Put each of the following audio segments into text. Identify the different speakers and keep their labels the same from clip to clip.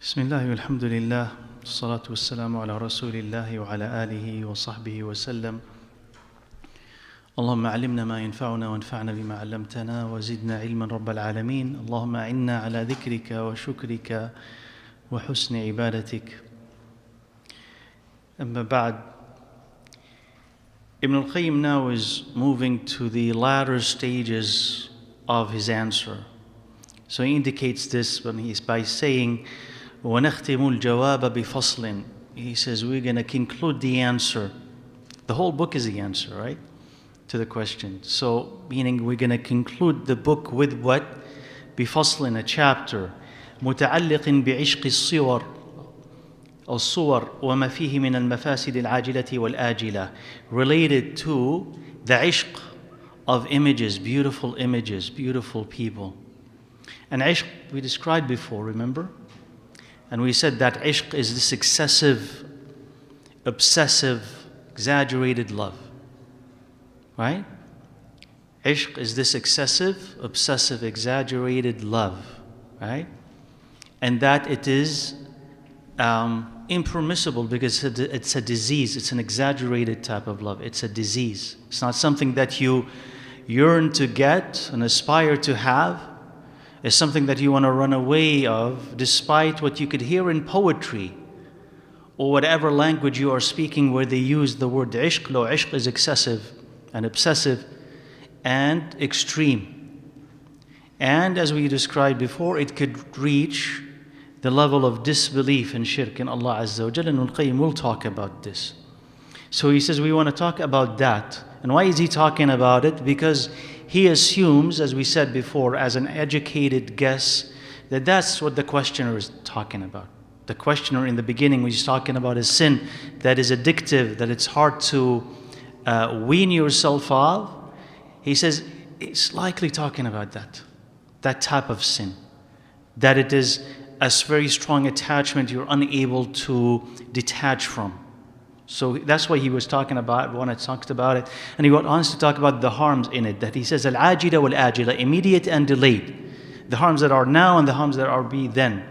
Speaker 1: بسم الله والحمد لله والصلاة والسلام على رسول الله وعلى آله وصحبه وسلم. اللهم علمنا ما ينفعنا وانفعنا بما علمتنا وزدنا علما رب العالمين. اللهم أعنا على ذكرك وشكرك وحسن عبادتك. أما بعد, ibnalqayyim now is moving to the latter stages of his answer. So he indicates this when he's by saying, وَنَخْتِمُ الْجَوَابَ بِفَصْلٍ. He says we're going to conclude the answer. The whole book is the answer, right? To the question. So, meaning we're going to conclude the book with what? بِفَصْلٍ, a chapter. مُتَعَلِّقٍ بِعِشْقِ الصِّوَرِ الصور وما فيه من المفاسد العاجلة والآجلة, related to the ishq of images, beautiful people. And ishq we described before, remember? And we said that ishq is this excessive, obsessive, exaggerated love. Right? Ishq is this excessive, obsessive, exaggerated love. Right? And that it is impermissible because it's a disease. It's an exaggerated type of love. It's a disease. It's not something that you yearn to get and aspire to have. It's something that you want to run away of, despite what you could hear in poetry or whatever language you are speaking where they use the word ishq. Lo, ishq is excessive and obsessive and extreme. And as we described before, it could reach the level of disbelief and shirk in Allah Azza wa Jalla, and Al-Qayyim will talk about this. So he says we want to talk about that. And why is he talking about it? Because he assumes, as we said before, as an educated guess, that that's what the questioner is talking about. The questioner in the beginning was talking about a sin that is addictive, that it's hard to wean yourself off. He says it's likely talking about that type of sin, that it is a very strong attachment you're unable to detach from. So that's why he was talking about, when I talked about it. And he went on to talk about the harms in it, that he says, al-ajila wal-ajila, immediate and delayed. The harms that are now and the harms that are be then.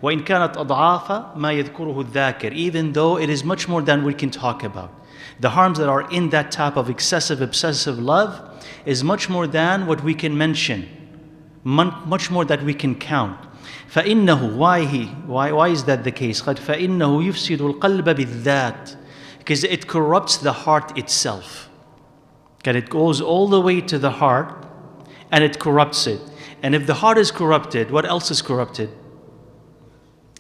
Speaker 1: وَإِنْ كَانَتْ أَضْعَافَ مَا يَذْكُرُهُ الذَّاكِرِ, even though it is much more than we can talk about. The harms that are in that type of excessive, obsessive love is much more than what we can mention. Much more that we can count. فَإِنَّهُ, why is that the case? فَإِنَّهُ يُفْسِدُ الْقَلْبَ بِالذَّاتِ, because it corrupts the heart itself. Okay, it goes all the way to the heart and it corrupts it. And if the heart is corrupted, what else is corrupted?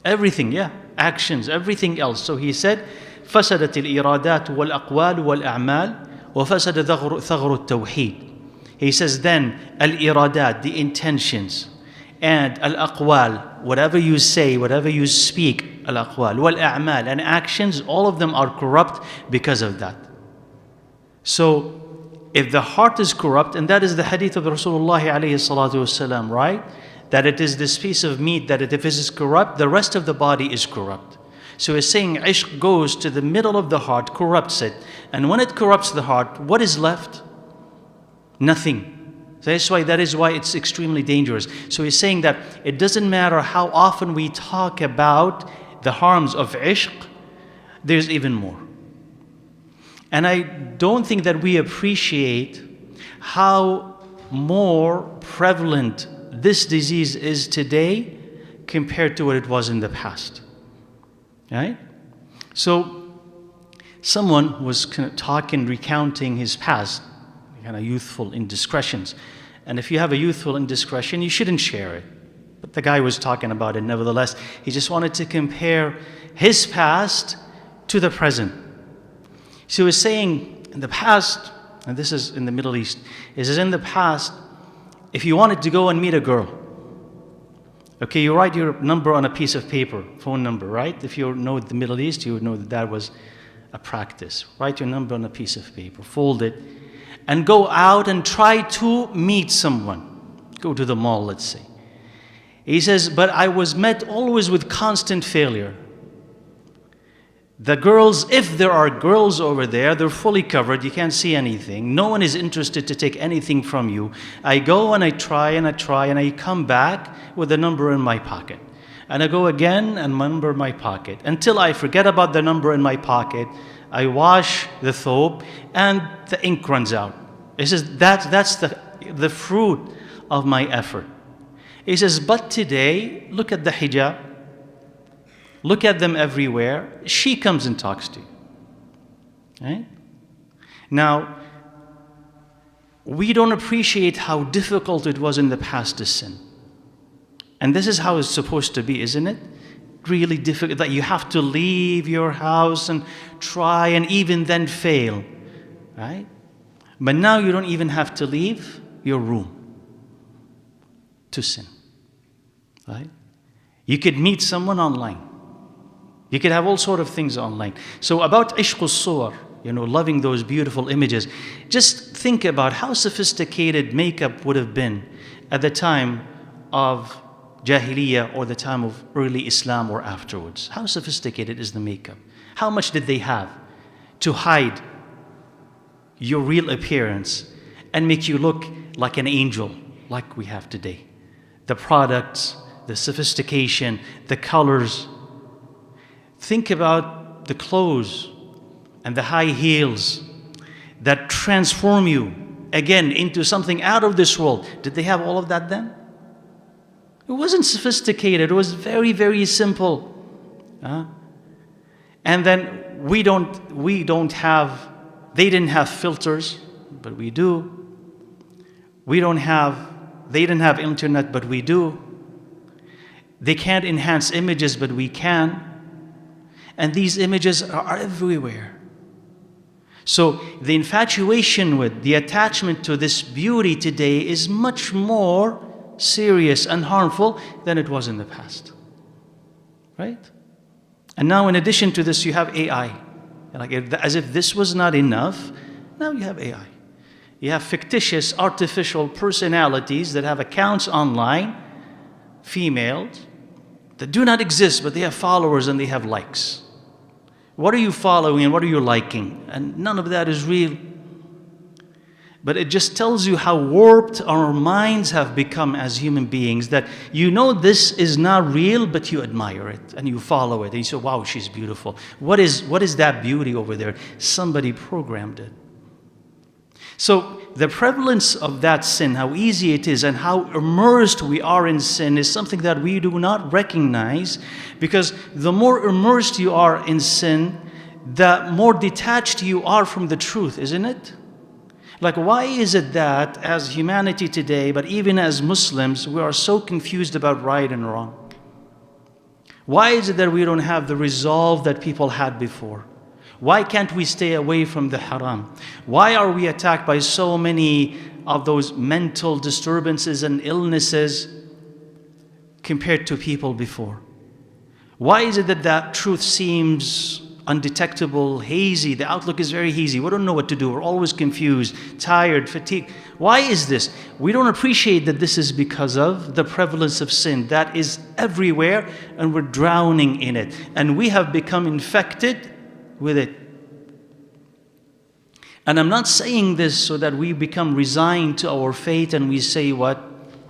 Speaker 1: Everything, actions, everything else. So he said, فَسَدَتِ الْإِرَادَاتُ وَالْأَقْوَالُ وَالْأَعْمَالُ وَفَسَدَ ثَغْرُ التَّوْحِيدِ. He says then, al-iradat, the intentions, and al-aqwal, whatever you say, whatever you speak, al-aqwal, wal-a'mal, and actions, all of them are corrupt because of that. So, if the heart is corrupt, and that is the hadith of Rasulullah alayhi salatu wasalam, right? That it is this piece of meat, that if it is corrupt, the rest of the body is corrupt. So he's saying ishq goes to the middle of the heart, corrupts it. And when it corrupts the heart, what is left? Nothing. So that is why it's extremely dangerous. So he's saying that it doesn't matter how often we talk about the harms of ishq, there's even more. And I don't think that we appreciate how more prevalent this disease is today compared to what it was in the past. Right? So someone was talking, recounting his past, kind of youthful indiscretions. And if you have a youthful indiscretion, you shouldn't share it. But the guy was talking about it nevertheless. He just wanted to compare his past to the present. So he was saying in the past, and this is in the Middle East, he says in the past, if you wanted to go and meet a girl, okay, you write your number on a piece of paper, phone number, right? If you know the Middle East, you would know that that was a practice. Write your number on a piece of paper, fold it, and go out and try to meet someone. Go to the mall, let's say. He says, but I was met always with constant failure. The girls, if there are girls over there, they're fully covered, you can't see anything. No one is interested to take anything from you. I go and I try and I try and I come back with a number in my pocket. And I go again and number in my pocket. Until I forget about the number in my pocket, I wash the thobe and the ink runs out. He says, that's the fruit of my effort. He says, but today, look at the hijab. Look at them everywhere. She comes and talks to you. Right? Now, we don't appreciate how difficult it was in the past to sin. And this is how it's supposed to be, isn't it? Really difficult, that you have to leave your house and try and even then fail, right? But now you don't even have to leave your room to sin, right? You could meet someone online. You could have all sort of things online. So about ishq al-suwar, loving those beautiful images, just think about how sophisticated makeup would have been at the time of Jahiliyyah or the time of early Islam or afterwards. How sophisticated is the makeup? How much did they have to hide your real appearance and make you look like an angel like we have today? The products, the sophistication, the colors. Think about the clothes and the high heels that transform you again into something out of this world. Did they have all of that then? It wasn't sophisticated. It was very, very simple. And then they didn't have filters, but we do. They didn't have internet, but we do. They can't enhance images, but we can. And these images are everywhere. So the infatuation with, the attachment to this beauty today is much more serious and harmful than it was in the past, right? And now in addition to this, you have AI. As if this was not enough, now you have AI. You have fictitious, artificial personalities that have accounts online, females, that do not exist, but they have followers and they have likes. What are you following and what are you liking? And none of that is real. But it just tells you how warped our minds have become as human beings, that this is not real, but you admire it and you follow it. And you say, wow, she's beautiful. What is that beauty over there? Somebody programmed it. So the prevalence of that sin, how easy it is and how immersed we are in sin is something that we do not recognize, because the more immersed you are in sin, the more detached you are from the truth, isn't it? Like, why is it that as humanity today, but even as Muslims, we are so confused about right and wrong? Why is it that we don't have the resolve that people had before? Why can't we stay away from the haram? Why are we attacked by so many of those mental disturbances and illnesses compared to people before? Why is it that that truth seems undetectable, hazy? The outlook is very hazy. We don't know what to do. We're always confused, tired, fatigued. Why is this? We don't appreciate that this is because of the prevalence of sin that is everywhere, and we're drowning in it. And we have become infected with it. And I'm not saying this so that we become resigned to our fate and we say what?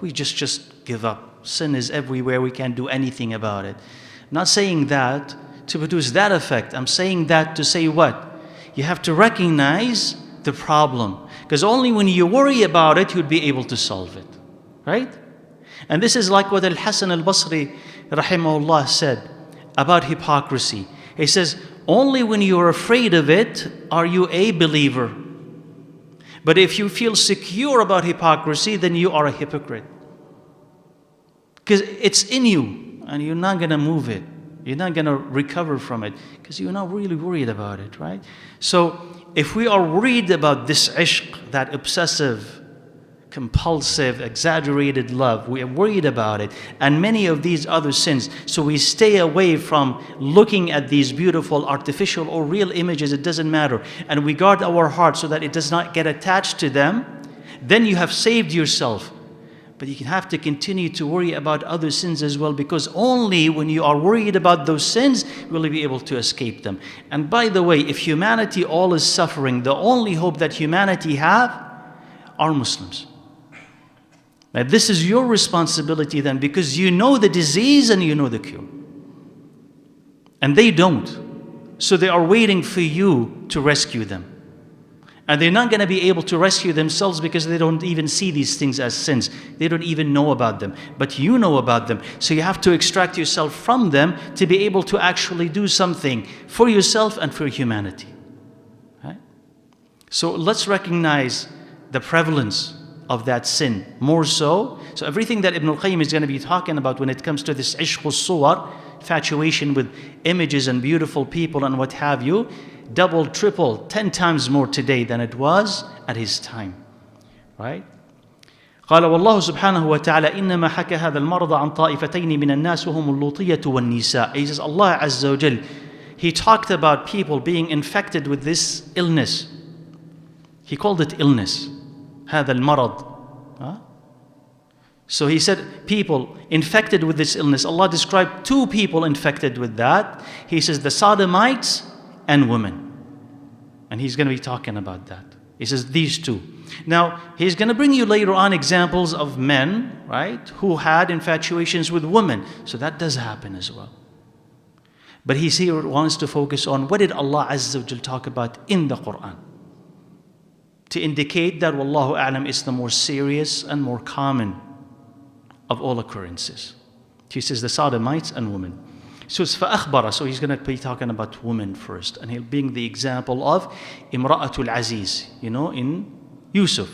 Speaker 1: We just give up. Sin is everywhere. We can't do anything about it. I'm not saying that to produce that effect. I'm saying that to say what? You have to recognize the problem. Because only when you worry about it, you'll be able to solve it. Right? And this is like what Al-Hasan al-Basri, rahimahullah, said about hypocrisy. He says, only when you're afraid of it are you a believer. But if you feel secure about hypocrisy, then you are a hypocrite. Because it's in you, and you're not going to move it. You're not going to recover from it, because you're not really worried about it, right? So if we are worried about this ishq, that obsessive, compulsive, exaggerated love, we are worried about it, and many of these other sins, so we stay away from looking at these beautiful artificial or real images, it doesn't matter, and we guard our heart so that it does not get attached to them, then you have saved yourself. But you can have to continue to worry about other sins as well, because only when you are worried about those sins will you be able to escape them. And by the way, if humanity all is suffering, the only hope that humanity have are Muslims. Now, this is your responsibility then, because you know the disease and you know the cure. And they don't. So they are waiting for you to rescue them. And they're not going to be able to rescue themselves because they don't even see these things as sins. They don't even know about them. But you know about them. So you have to extract yourself from them to be able to actually do something for yourself and for humanity. Right? So let's recognize the prevalence of that sin more so. So everything that Ibn al-Qayyim is going to be talking about when it comes to this ishq al-suwar, infatuation with images and beautiful people and what have you, double, triple, 10 times more today than it was at his time. Right? قال والله سبحانه وتعالى إنما حكى هذا المرض عن طائفتين من الناس وهم اللوطية والنساء. He says Allah Azza wa Jal, He talked about people being infected with this illness. He called it illness. هذا المرض. So he said people infected with this illness. Allah described two people infected with that. He says the sodomites and women. And he's going to be talking about that. He says these two. Now, he's going to bring you later on examples of men, right, who had infatuations with women. So that does happen as well. But he here wants to focus on what did Allah Azza wa Jal talk about in the Quran, to indicate that Wallahu A'lam is the more serious and more common of all occurrences. He says the sodomites and women. So it's فأخبر. So he's going to be talking about women first. And he'll bring the example of Imra'atul Aziz, in Yusuf,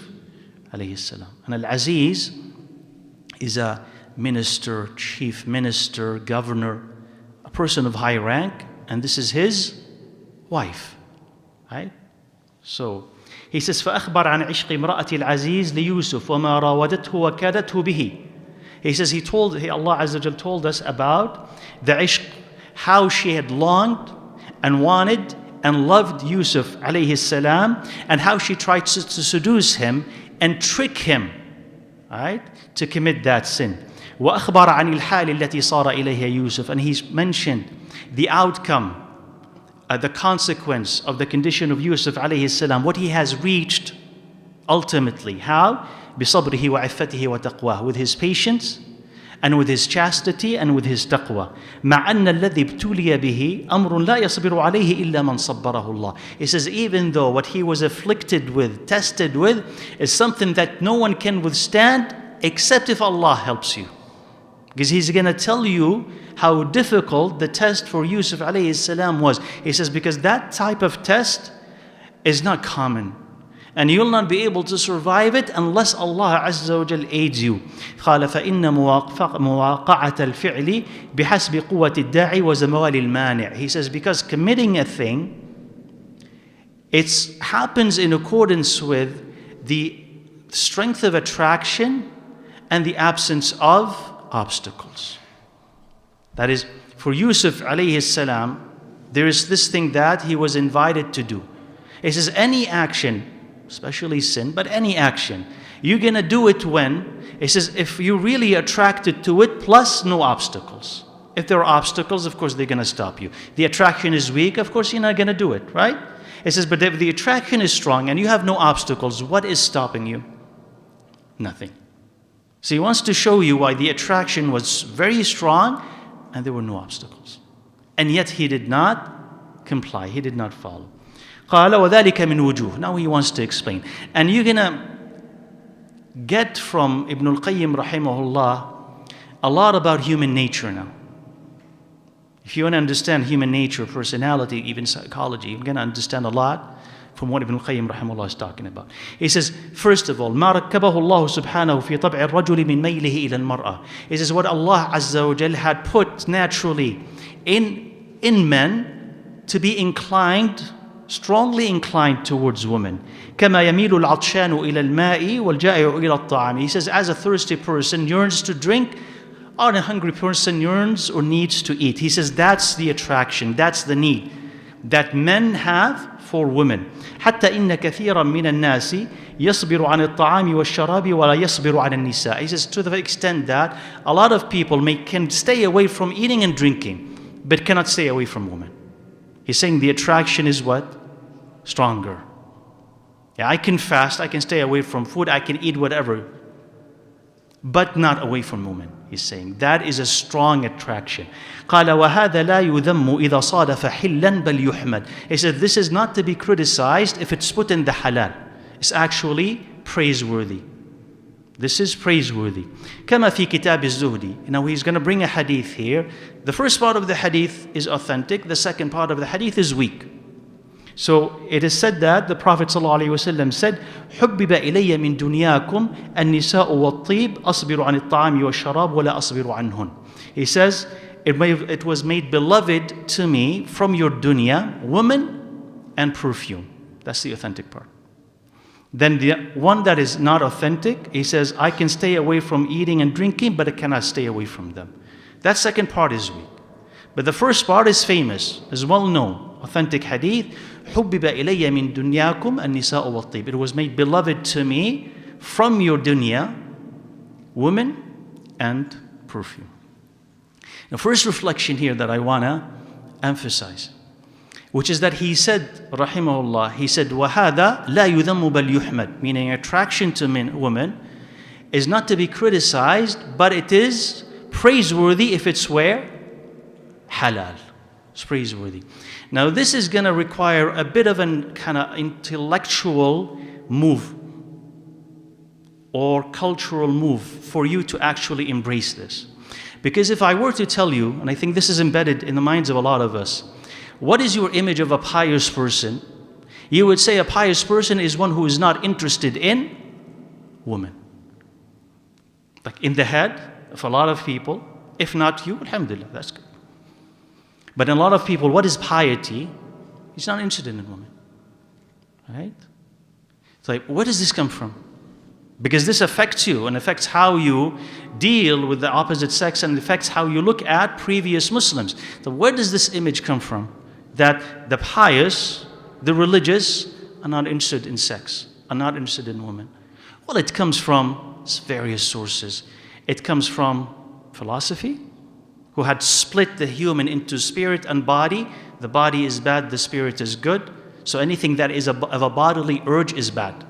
Speaker 1: alayhi salam. And Al-Aziz is a minister, chief minister, governor, a person of high rank. And this is his wife. Right? So he says فأخبر عن عشق امرأة العزيز ليوسف وما راودته وكادته به. He says Allah Azza wa Jal told us about the ishq, how she had longed and wanted and loved Yusuf alayhi salam, and how she tried to seduce him and trick him, right, to commit that sin. وأخبر عن الحال التي صار إليها يوسف. And he's mentioned the outcome, the consequence of the condition of Yusuf alayhi salam, what he has reached ultimately. How? بصبره وعفته وتقواه, with his patience and with his chastity and with his taqwa. مع أن الذي ابتلي به أمر لا يصبر عليه إلا من صبره الله. He says even though what he was afflicted with, tested with, is something that no one can withstand except if Allah helps you. Because he's going to tell you how difficult the test for Yusuf alayhi salam was. He says because that type of test is not common. And you'll not be able to survive it unless Allah Azza wa Jal aids you. قال فإن مواقعة الفعل بحسب قوة الداعي وزوال المانع. He says because committing a thing, it happens in accordance with the strength of attraction and the absence of obstacles. That is, for Yusuf alayhi salam, there is this thing that he was invited to do. He says any action, especially sin, but any action, you're going to do it when? It says if you're really attracted to it, plus no obstacles. If there are obstacles, of course they're going to stop you. The attraction is weak, of course you're not going to do it, right? It says, but if the attraction is strong and you have no obstacles, what is stopping you? Nothing. So he wants to show you why the attraction was very strong and there were no obstacles. And yet he did not comply, he did not follow. قال وذلك من وجوه. Now he wants to explain. And you're going to get from Ibn al-Qayyim rahimahullah a lot about human nature now. If you want to understand human nature, personality, even psychology, you're going to understand a lot from what Ibn al-Qayyim rahimahullah is talking about. He says, first of all, ما ركبه الله سبحانه في طبع الرجل من ميله إلى المرأة. He says what Allah Azza wa Jal had put naturally in men to be inclined, strongly inclined towards women. كما يميل العطشان إلى الماء والجائع إلى الطعام. He says, as a thirsty person yearns to drink, or a hungry person yearns or needs to eat. He says that's the attraction, that's the need that men have for women. حتى إن كثيرا من الناس يصبر عن الطعام والشراب ولا يصبر عن النساء. He says to the extent that a lot of people can stay away from eating and drinking, but cannot stay away from women. He's saying the attraction is what? Stronger. Yeah, I can fast, I can stay away from food, I can eat whatever. but not away from women. He's saying that is a strong attraction. قال وهذا لا يذم إذا صادف حلا بل يحمد. He said this is not to be criticized if it's put in the halal. It's actually praiseworthy. This is praiseworthy. كما في كتاب الزهد. Now he's going to bring a hadith here. The first part of the hadith is authentic. The second part of the hadith is weak. So it is said that the Prophet ﷺ said, حُبِّبَ إِلَيَّ مِن دُنْيَاكُمْ النِّسَاءُ وَالطِّيبُ أَصْبِرُ عَنِ الطَّعَامِ وَالشَّرَابِ وَلَا أَصْبِرُ عَنْهُنْ. He says, it was made beloved to me from your dunya, woman and perfume. That's the authentic part. Then the one that is not authentic, he says, I can stay away from eating and drinking, but I cannot stay away from them. That second part is weak. But the first part is famous, is well known, authentic hadith. حُبِّبَ إِلَيَّ مِن دُنْيَاكُمْ النِّسَاءُ وَالطِّيبُ. It was made beloved to me from your dunya, women and perfume. The first reflection here that I want to emphasize, which is that he said, rahimahullah, he said, وَهَذَا لَا يُذَمُّ بَلْ يُحْمَدْ. Meaning attraction to women is not to be criticized, but it is praiseworthy if it's where? Halal. It's praiseworthy. Now this is going to require a bit of an kind of intellectual move or cultural move for you to actually embrace this. Because if I were to tell you, and I think this is embedded in the minds of a lot of us, what is your image of a pious person? You would say a pious person is one who is not interested in women. Like in the head of a lot of people, if not you, alhamdulillah, that's good. But in a lot of people, what is piety? He's not interested in women. Right? It's like, where does this come from? Because this affects you and affects how you deal with the opposite sex and affects how you look at previous Muslims. So where does this image come from? That the pious, the religious are not interested in sex, are not interested in women. Well, it comes from various sources. It comes from philosophy, who had split the human into spirit and body. The body is bad, the spirit is good. So anything that is of a bodily urge is bad.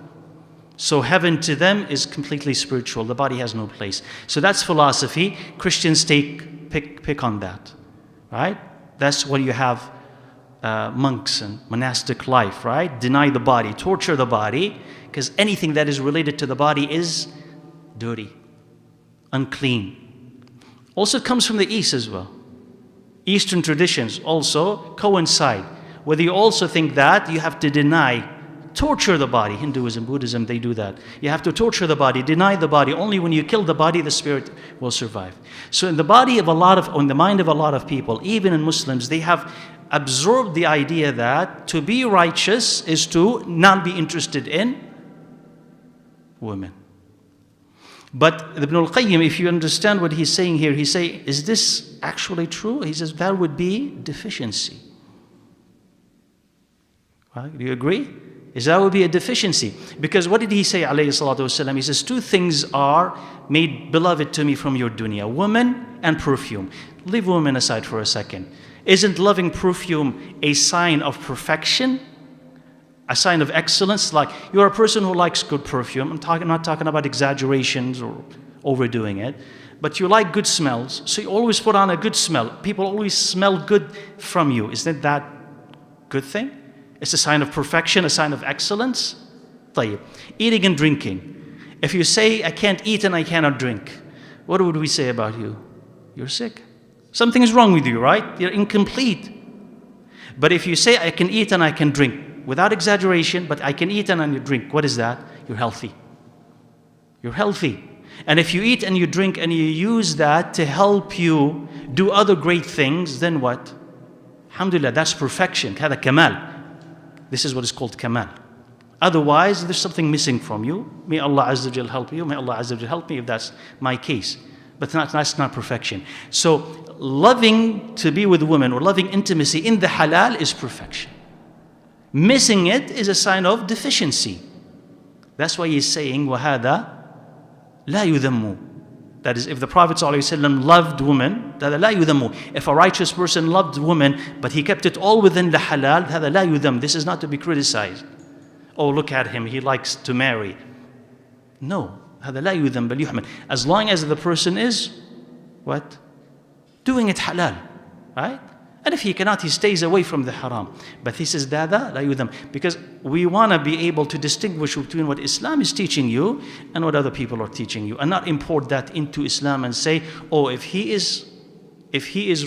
Speaker 1: So heaven to them is completely spiritual. The body has no place. So that's philosophy. Christians pick on that, right? That's what you have monks and monastic life, right? Deny the body, torture the body, because anything that is related to the body is dirty, unclean. Also, it comes from the East as well. Eastern traditions also coincide. Whether you also think that you have to deny, torture the body. Hinduism, Buddhism, they do that. You have to torture the body, deny the body. Only when you kill the body, the spirit will survive. So in the mind of a lot of people, even in Muslims, they have absorbed the idea that to be righteous is to not be interested in women. But ibnalqayyim, if you understand what he's saying here, he's saying, is this actually true? He says that would be deficiency. Right? Do you agree? That would be a deficiency. Because what did he say, alayhi salatu wasalam? He says, two things are made beloved to me from your dunya, woman and perfume. Leave women aside for a second. Isn't loving perfume a sign of perfection? A sign of excellence? Like, you're a person who likes good perfume. I'm not talking about exaggerations or overdoing it. But you like good smells, so you always put on a good smell. People always smell good from you. Isn't that a good thing? It's a sign of perfection, a sign of excellence. طيب. Eating and drinking. If you say, I can't eat and I cannot drink, what would we say about you? You're sick. Something is wrong with you, right? You're incomplete. But if you say, I can eat and I can drink, without exaggeration, but I can eat and I can drink, what is that? You're healthy. You're healthy. And if you eat and you drink and you use that to help you do other great things, then what? Alhamdulillah, that's perfection. هذا كمال. This is what is called kamal. Otherwise, there's something missing from you. May Allah Azza wa Jal help you. May Allah Azza wa Jal help me if that's my case. But that's not perfection. So loving to be with women or loving intimacy in the halal is perfection. Missing it is a sign of deficiency. That's why he's saying, وَهَذَا لَا يُذَمُّ. That is, if the Prophet ﷺ loved women, هذا لا يذم. If a righteous person loved women, but he kept it all within the halal, هذا لا يذم. This is not to be criticized. Oh, look at him, he likes to marry. No, هذا لا يذم بل يحمد. As long as the person is, what? Doing it halal, right? And if he cannot, he stays away from the haram. But he says, Dada, la yudham. Because we want to be able to distinguish between what Islam is teaching you and what other people are teaching you. And not import that into Islam and say, oh, if he is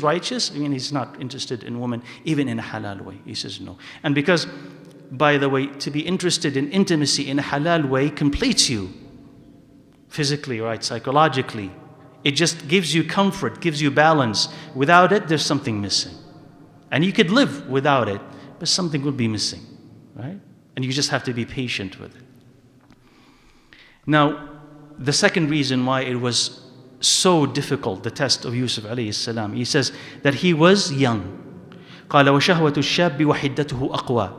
Speaker 1: righteous, I mean, he's not interested in women, even in a halal way. He says no. And because, by the way, to be interested in intimacy in a halal way completes you physically, right, psychologically. It just gives you comfort, gives you balance. Without it, there's something missing. And you could live without it, but something will be missing, right? And you just have to be patient with it. Now, the second reason why it was so difficult, the test of Yusuf alayhi salam, he says that he was young. قال وشهوة الشاب وحدته أقوى.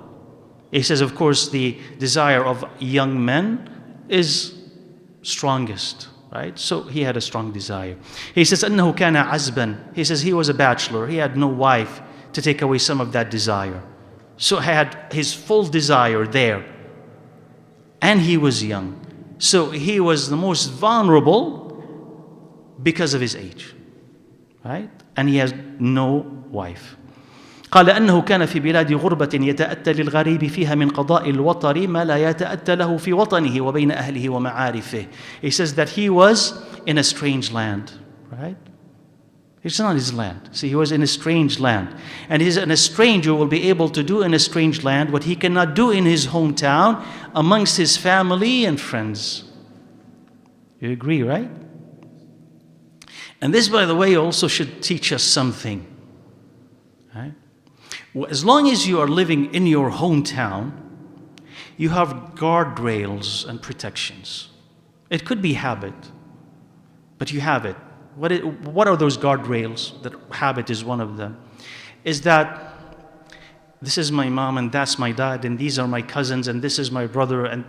Speaker 1: He says, of course, the desire of young men is strongest. Right? So he had a strong desire. He says, أنه كان عزبا. He says he was a bachelor. He had no wife to take away some of that desire. So he had his full desire there. And he was young. So he was the most vulnerable because of his age. Right? And he has no wife. قال أنه كان في بلاد غربة يتأتى للغريب فيها من قضاء الوطر ما لا يتأتى له في وطنه وبين أهله ومعارفه. He says that he was in a strange land, right? It's not his land. See, he was in a strange land. And a stranger will be able to do in a strange land what he cannot do in his hometown amongst his family and friends. You agree, right? And this, by the way, also should teach us something, right? As long as you are living in your hometown, you have guardrails and protections. It could be habit, but you have it. What are those guardrails? That habit is one of them. Is that this is my mom and that's my dad and these are my cousins and this is my brother and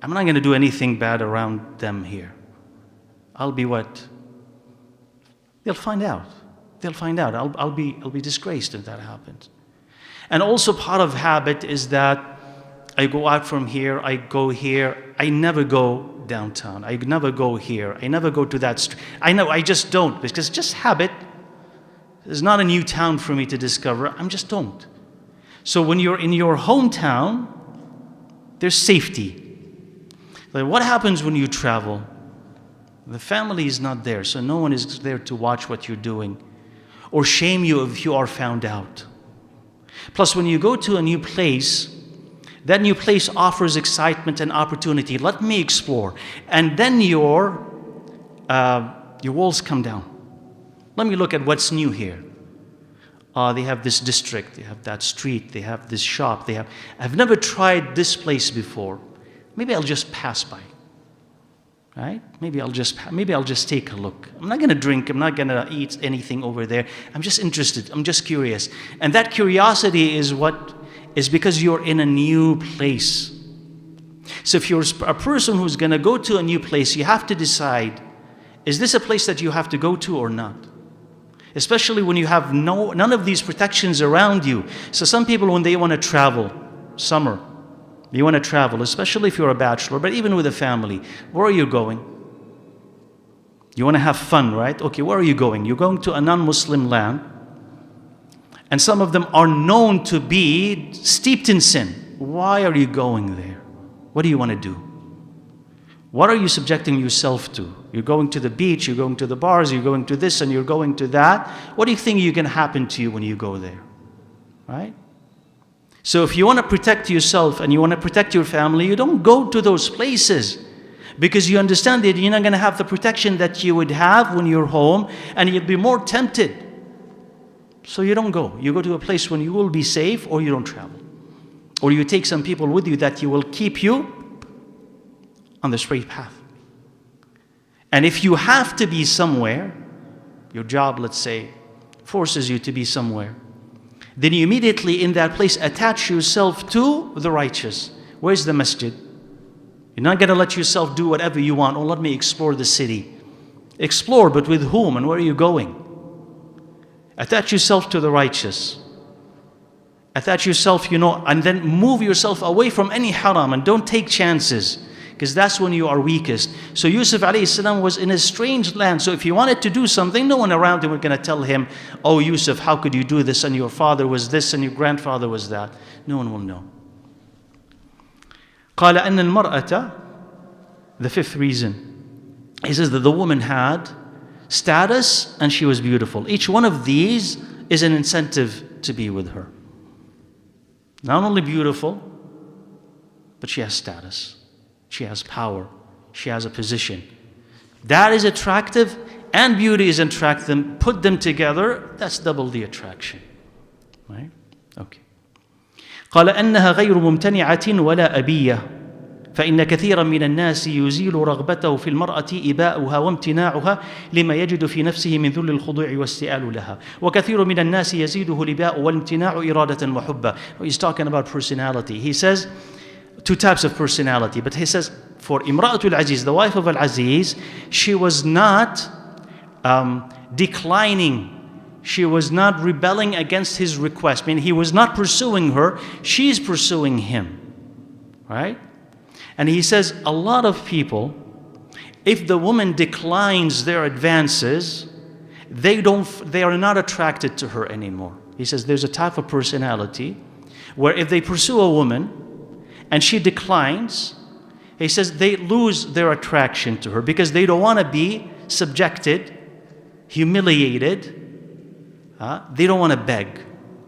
Speaker 1: I'm not going to do anything bad around them here. I'll be what? They'll find out. They'll find out. I'll be disgraced if that happens. And also part of habit is that I go out from here, I go here, I never go downtown, I never go here, I never go to that street. I know, I just don't, because just habit. There's not a new town for me to discover, I just don't. So when you're in your hometown, there's safety. Like what happens when you travel? The family is not there, so no one is there to watch what you're doing or shame you if you are found out. Plus, when you go to a new place, that new place offers excitement and opportunity. Let me explore. And then your walls come down. Let me look at what's new here. They have this district, they have that street, they have this shop, I've never tried this place before. Maybe I'll just pass by. Right? Maybe I'll just take a look. I'm not going to drink. I'm not going to eat anything over there. I'm just interested. I'm just curious. And that curiosity is because you're in a new place. So if you're a person who's going to go to a new place, you have to decide, is this a place that you have to go to or not? Especially when you have none of these protections around you. So some people, when they want to travel, summer, you want to travel, especially if you're a bachelor, but even with a family, where are you going? You want to have fun, right? Okay, where are you going? You're going to a non-Muslim land, and some of them are known to be steeped in sin. Why are you going there? What do you want to do? What are you subjecting yourself to? You're going to the beach, you're going to the bars, you're going to this and you're going to that. What do you think is going to happen to you when you go there? Right? So if you want to protect yourself and you want to protect your family, you don't go to those places because you understand that you're not going to have the protection that you would have when you're home and you'll be more tempted. So you don't go. You go to a place when you will be safe or you don't travel. Or you take some people with you that you will keep you on the straight path. And if you have to be somewhere, your job, let's say, forces you to be somewhere, then you immediately in that place attach yourself to the righteous. Where's the masjid? You're not going to let yourself do whatever you want. Oh, let me explore the city. Explore, but with whom and where are you going? Attach yourself to the righteous. Attach yourself, and then move yourself away from any haram and don't take chances. because that's when you are weakest. So Yusuf alayhi salam was in a strange land. So if he wanted to do something, no one around him was going to tell him, oh Yusuf, how could you do this? And your father was this and your grandfather was that. No one will know. قال أن المرأة, the fifth reason, he says that the woman had status and she was beautiful. Each one of these is an incentive to be with her. Not only beautiful, but she has status. She has power. She has a position. That is attractive, and beauty is attractive. Put them together, that's double the attraction. Right? Okay. قال أنها غير ممتنعة ولا أبية فإن كثيرا من الناس يزيل رغبته في المرأة إباؤها وامتناعها لما يجد في نفسه من ذل الخضوع واستئال لها وكثير من الناس يزيده الإباء والامتناع إرادة وحبا. He's talking about personality. He says two types of personality, but he says for Imra'atul Aziz, the wife of Al-Aziz, she was not declining. She was not rebelling against his request. I mean, he was not pursuing her, she's pursuing him. Right? And he says a lot of people, if the woman declines their advances, they are not attracted to her anymore. He says there's a type of personality where if they pursue a woman and she declines, he says they lose their attraction to her because they don't want to be subjected, humiliated. They don't want to beg.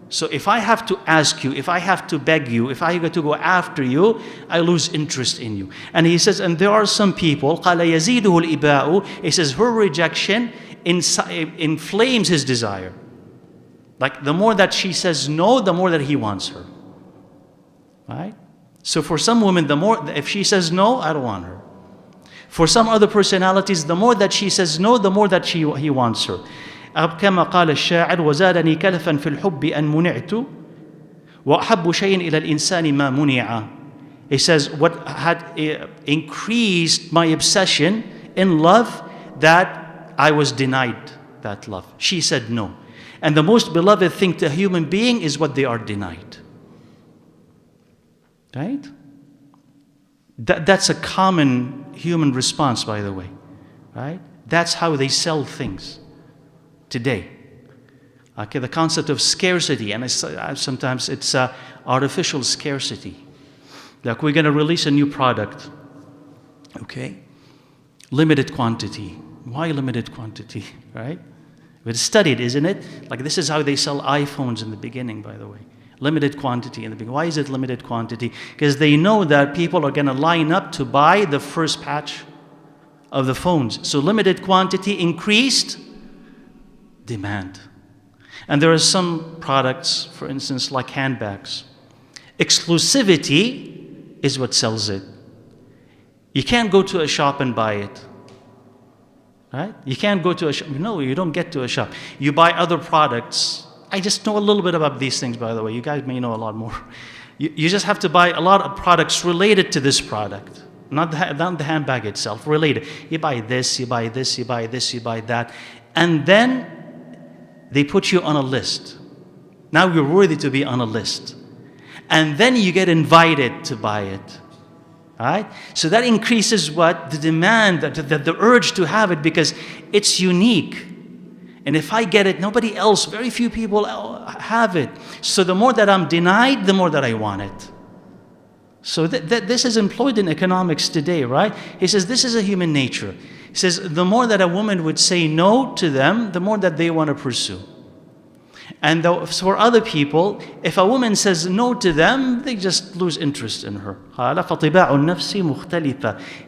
Speaker 1: So if I have to ask you, if I have to beg you, if I have to go after you, I lose interest in you. And he says, and there are some people, قَالَ يَزِيدُهُ الْإِبَاءُ, he says her rejection inflames his desire. Like the more that she says no, the more that he wants her. Right? So for some women, the more, if she says no, I don't want her. For some other personalities, the more that she says no, the more that he wants her. كما قال الشاعر وزادني كلفا في الحب أن منعت وأحب شيء إلى الإنسان ما منع. He says what had increased my obsession in love, that I was denied that love. She said no. And the most beloved thing to a human being is what they are denied. Right? That's a common human response, by the way. Right? That's how they sell things today. Okay, the concept of scarcity, and sometimes it's artificial scarcity. Like we're going to release a new product. Okay? Limited quantity. Why limited quantity? Right? It's studied, isn't it? Like this is how they sell iPhones in the beginning, by the way. Limited quantity in the beginning. Why is it limited quantity? Because they know that people are going to line up to buy the first batch of the phones. So limited quantity, increased demand. And there are some products, for instance, like handbags. Exclusivity is what sells it. You can't go to a shop and buy it. Right? You can't go to a shop. No, you don't get to a shop. You buy other products. I just know a little bit about these things, by the way. You guys may know a lot more. You just have to buy a lot of products related to this product. Not the handbag itself, related. You buy this, you buy this, you buy this, you buy that. And then they put you on a list. Now you're worthy to be on a list. And then you get invited to buy it. Right? So that increases what? The demand, the urge to have it because it's unique. And if I get it, nobody else, very few people have it. So the more that I'm denied, the more that I want it. So this is employed in economics today, right? He says this is a human nature. He says the more that a woman would say no to them, the more that they want to pursue. And for other people, if a woman says no to them, they just lose interest in her.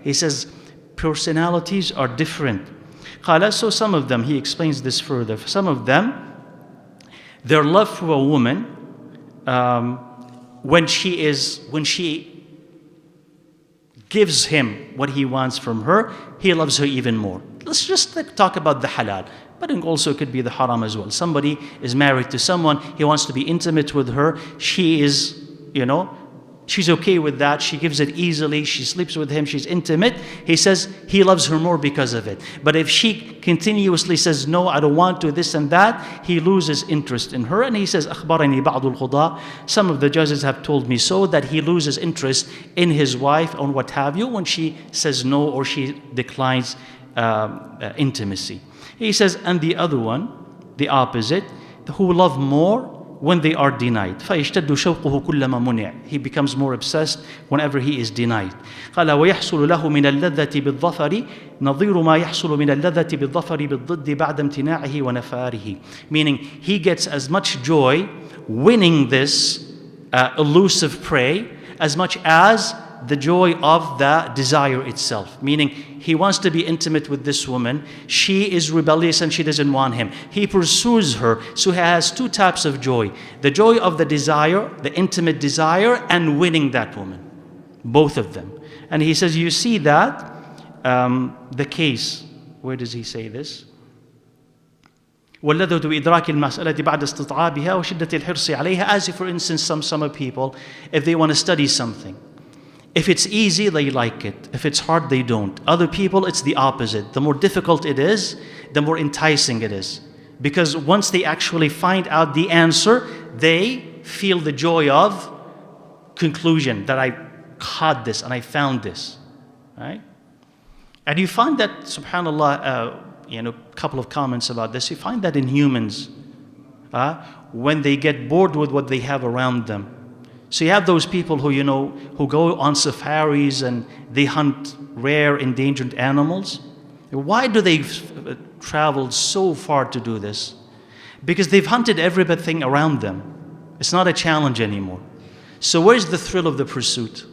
Speaker 1: He says personalities are different. So some of them, he explains this further. Some of them, their love for a woman, when she gives him what he wants from her, he loves her even more. Let's just talk about the halal, but it also could be the haram as well. Somebody is married to someone, he wants to be intimate with her. She She's okay with that. She gives it easily. She sleeps with him. She's intimate. He says he loves her more because of it. But if she continuously says, no, I don't want to, this and that, he loses interest in her. And he says, أخبرني بعض القضاة. Some of the judges have told me so, that he loses interest in his wife or what have you when she says no or she declines intimacy. He says, and the other one, the opposite, who love more when they are denied. فَيَشْتَدُّ شَوْقُهُ كُلَّمَا مُنِعَ. He becomes more obsessed whenever he is denied. قال ويحصل له من اللذة بالظفر نظير ما يحصل من اللذة بالظفر بالضد بعد امتناعه ونفاره. Meaning he gets as much joy winning this elusive prey as much as the joy of the desire itself. Meaning he wants to be intimate with this woman. She is rebellious and she doesn't want him. He pursues her. So he has two types of joy. The joy of the desire, the intimate desire, and winning that woman. Both of them. And he says, you see that, the case, where does he say this? واللذة بإدراك المسألة بعد استطعابها وشدة الحرص عليها. As if, for instance, some people, if they want to study something, if it's easy, they like it. If it's hard, they don't. Other people, it's the opposite. The more difficult it is, the more enticing it is. Because once they actually find out the answer, they feel the joy of conclusion, that I caught this and I found this. Right? And you find that, subhanAllah, a couple of comments about this, you find that in humans, when they get bored with what they have around them. So you have those people who go on safaris and they hunt rare endangered animals. Why do they travel so far to do this? Because they've hunted everything around them. It's not a challenge anymore. So where's the thrill of the pursuit?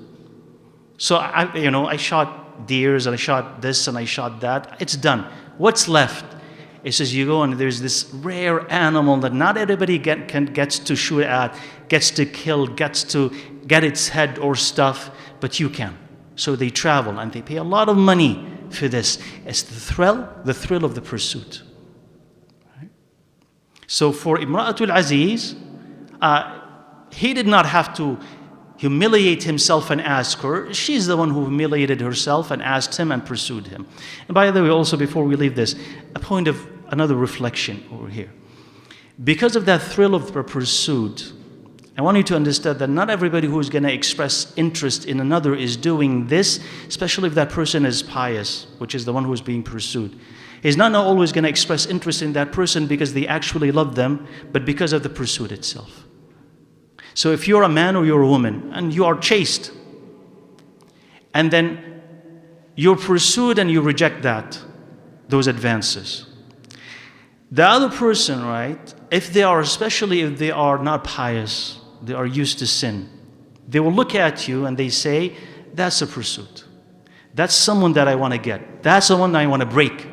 Speaker 1: So I shot deers and I shot this and I shot that. It's done. What's left? It says you go and there's this rare animal that not everybody gets to shoot at, gets to kill, gets to get its head or stuff, but you can. So they travel and they pay a lot of money for this. It's the thrill of the pursuit. Right? So for Imra'atul Aziz, he did not have to humiliate himself and ask her. She's the one who humiliated herself and asked him and pursued him. And by the way, also before we leave this, a point of another reflection over here. Because of that thrill of the pursuit, I want you to understand that not everybody who is going to express interest in another is doing this, especially if that person is pious, which is the one who is being pursued. He's not always going to express interest in that person because they actually love them, but because of the pursuit itself. So if you're a man or you're a woman and you are chaste, and then you're pursued and you reject those advances. The other person, right, especially if they are not pious, they are used to sin, they will look at you and they say, that's a pursuit. That's someone that I want to get. That's the one I want to break.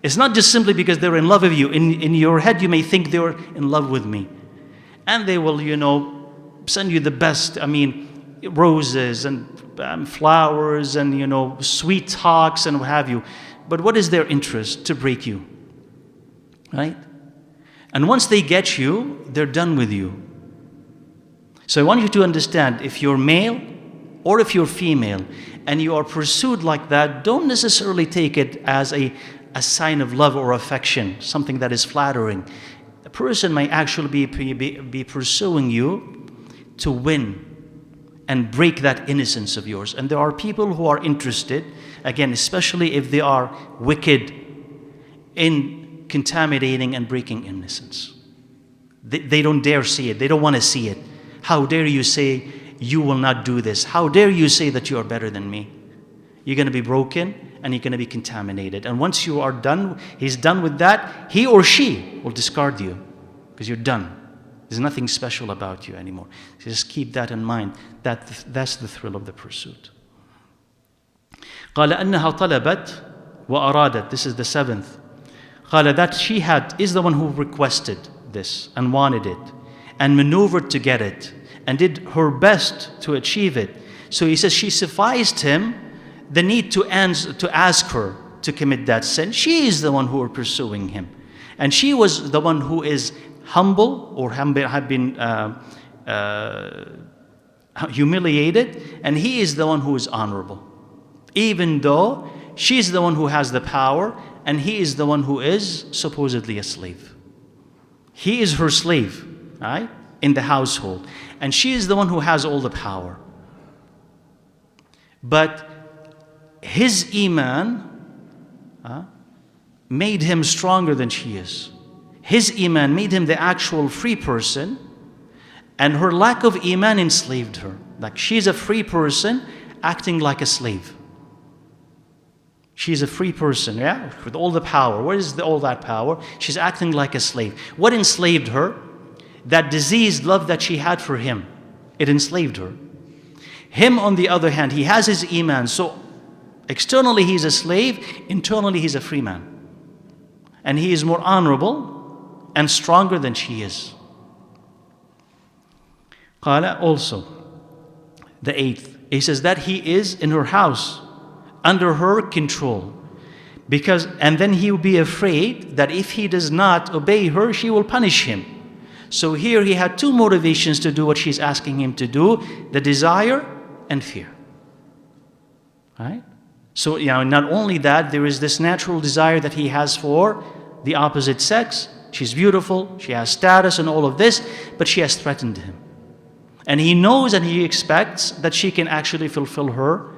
Speaker 1: It's not just simply because they're in love with you. In your head, you may think they're in love with me. And they will, send you the best, roses and flowers and, sweet talks and what have you. But what is their interest? To break you, right? And once they get you, they're done with you. So I want you to understand, if you're male or if you're female and you are pursued like that, don't necessarily take it as a sign of love or affection, something that is flattering. A person might actually be pursuing you to win and break that innocence of yours. And there are people who are interested, again, especially if they are wicked, in contaminating and breaking innocence. They don't dare see it. They don't want to see it. How dare you say you will not do this? How dare you say that you are better than me? You're going to be broken and you're going to be contaminated. And once you are done, he's done with that, he or she will discard you because you're done. There's nothing special about you anymore. So just keep that in mind. That's the thrill of the pursuit. قال أنها طلبت وأرادت. This is the seventh. قال that she is the one who requested this and wanted it and maneuvered to get it and did her best to achieve it. So he says she sufficed him the need to ask her to commit that sin. She is the one who was pursuing him. And she was the one who is humble or had been humiliated, and he is the one who is honorable. Even though she's the one who has the power, and he is the one who is supposedly a slave. He is her slave, right, in the household, and she is the one who has all the power. But his iman made him stronger than she is. His iman made him the actual free person, and her lack of iman enslaved her. Like, she's a free person acting like a slave. She's a free person, yeah, with all the power. Where is all that power? She's acting like a slave. What enslaved her? That diseased love that she had for him. It enslaved her. Him, on the other hand, he has his iman. So externally he's a slave, internally he's a free man. And he is more honorable and stronger than she is. Qala, also, the 8th, he says that he is in her house, under her control. And then he will be afraid that if he does not obey her, she will punish him. So here he had two motivations to do what she's asking him to do: the desire and fear. Right? So, not only that, there is this natural desire that he has for the opposite sex. She's beautiful, she has status and all of this, but she has threatened him. And he knows and he expects that she can actually fulfill her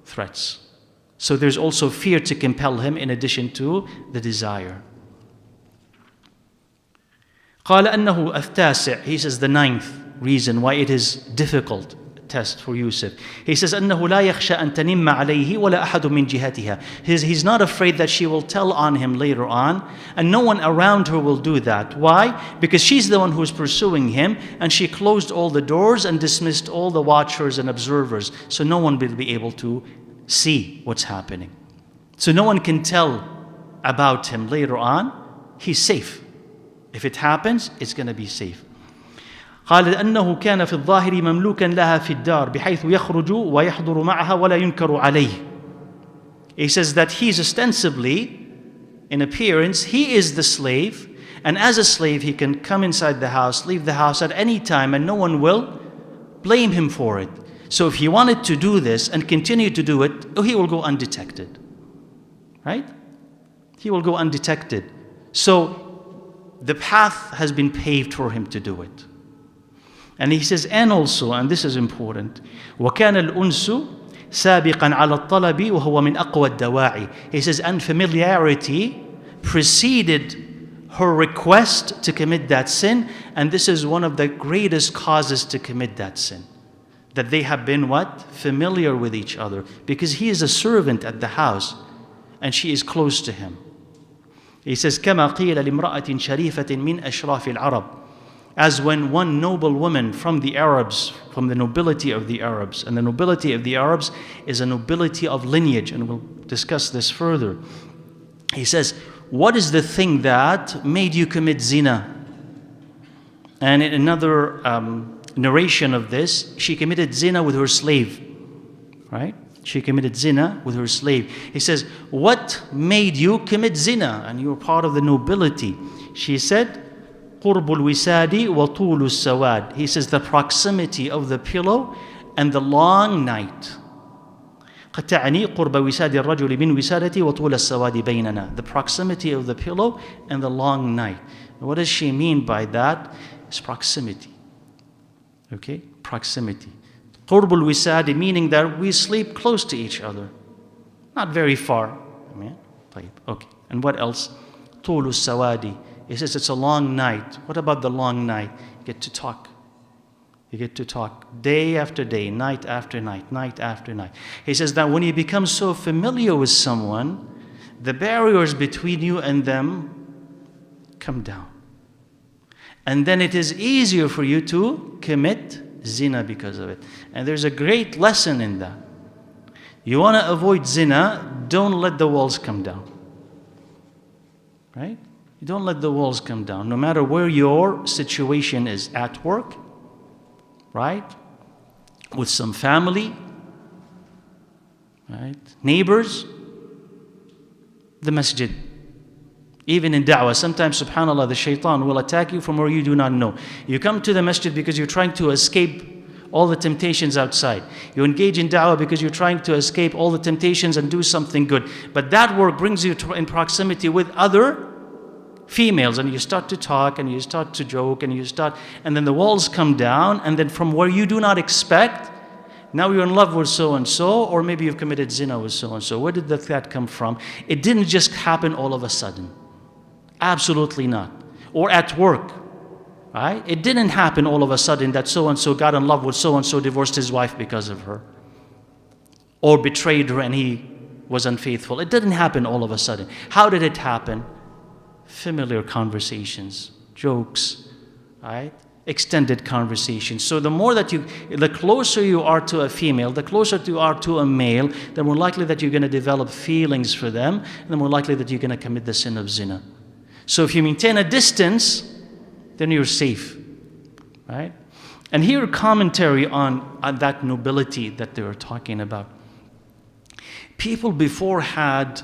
Speaker 1: threats. So there's also fear to compel him in addition to the desire. قال أنه التاسع, he says the 9th reason why it is difficult test for Yusuf. He says أنه لا يخشى أن تنم عليه ولا أحد من جهتها. He's not afraid that she will tell on him later on, and no one around her will do that. Why? Because she's the one who's pursuing him, and she closed all the doors and dismissed all the watchers and observers, so no one will be able to see what's happening. So no one can tell about him later on. He's safe. If it happens, it's going to be safe. قال أنه كان في الظاهر مملوكا لها في الدار بحيث يخرج ويحضر معها ولا ينكر عليه. He says that he's ostensibly, in appearance, he is the slave, and as a slave he can come inside the house, leave the house at any time, and no one will blame him for it. So if he wanted to do this and continue to do it, he will go undetected. Right? He will go undetected. So the path has been paved for him to do it. And he says, and also, and this is important, وَكَانَ الْأُنْسُ سَابِقًا عَلَى الطَّلَبِ وَهُوَ مِنْ أَقْوَى الدَّوَاعِ. He says, and familiarity preceded her request to commit that sin, and this is one of the greatest causes to commit that sin. That they have been what? Familiar with each other. Because he is a servant at the house, and she is close to him. He says, كَمَا قِيلَ لِمْرَأَةٍ شَرِيفَةٍ مِنْ أَشْرَافِ الْعَرَبِ. As when one noble woman from the Arabs, from the nobility of the Arabs, and the nobility of the Arabs is a nobility of lineage, and we'll discuss this further. He says, what is the thing that made you commit zina? And in another narration of this, she committed zina with her slave. Right? She committed zina with her slave. He says, what made you commit zina? And you're part of the nobility. She said, قُرْبُ الْوِسَادِ وَطُولُ السَّوَادِ. He says, the proximity of the pillow and the long night. قد تعني قرب وساد الرجل من وسادتي وطول السواد بيننا. The proximity of the pillow and the long night. What does she mean by that? It's proximity. Okay? Proximity. قرب الوساد, meaning that we sleep close to each other. Not very far. Okay. And what else? طول السواد. He says it's a long night. What about the long night? You get to talk. You get to talk day after day, night after night, night after night. He says that when you become so familiar with someone, the barriers between you and them come down. And then it is easier for you to commit zina because of it. And there's a great lesson in that. You want to avoid zina, don't let the walls come down. Right? You don't let the walls come down. No matter where your situation is, at work, right? With some family, right? Neighbors, the masjid. Even in da'wah, sometimes, subhanAllah, the shaitan will attack you from where you do not know. You come to the masjid because you're trying to escape all the temptations outside. You engage in da'wah because you're trying to escape all the temptations and do something good. But that work brings you in proximity with other females, and you start to talk and you start to joke and then the walls come down, and then from where you do not expect, now you're in love with so-and-so, or maybe you've committed zina with so-and-so. Where did that come from? It didn't just happen all of a sudden. Absolutely not. Or at work, right? It didn't happen all of a sudden that so-and-so got in love with so-and-so, divorced his wife because of her, or betrayed her and he was unfaithful. It didn't happen all of a sudden. How did it happen? Familiar conversations, jokes, right? Extended conversations. So the closer you are to a female, the closer you are to a male, the more likely that you're going to develop feelings for them, and the more likely that you're going to commit the sin of zina. So if you maintain a distance, then you're safe, right? And here commentary on that nobility that they were talking about. People before had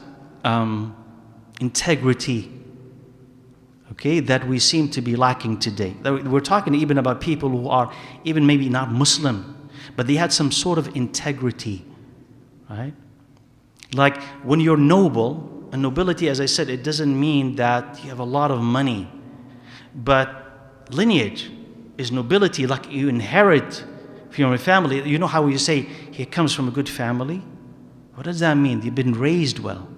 Speaker 1: integrity, okay, that we seem to be lacking today. We're talking even about people who are even maybe not Muslim, but they had some sort of integrity, right? Like when you're noble, and nobility, as I said, it doesn't mean that you have a lot of money, but lineage is nobility, like you inherit from your family. You know how you say, he comes from a good family? What does that mean? You've been raised well.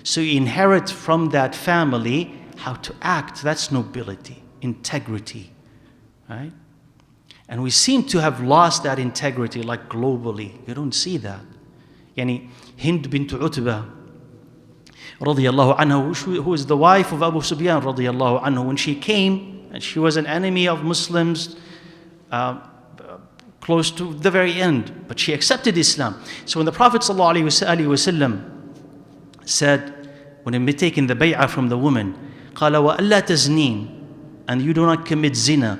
Speaker 1: So you inherit from that family how to act. That's nobility, integrity, right? And we seem to have lost that integrity, like globally. You don't see that. Yani Hind bint Utbah radiyallahu anha, who is the wife of Abu Sufyan radiyallahu anhu, when she came, and she was an enemy of Muslims close to the very end, but she accepted Islam. So when the Prophet sallallahu alaihi wasallam said, when he had taken the bay'ah from the woman, قال وَأَلَّا تَزْنِينَ, and you do not commit zina.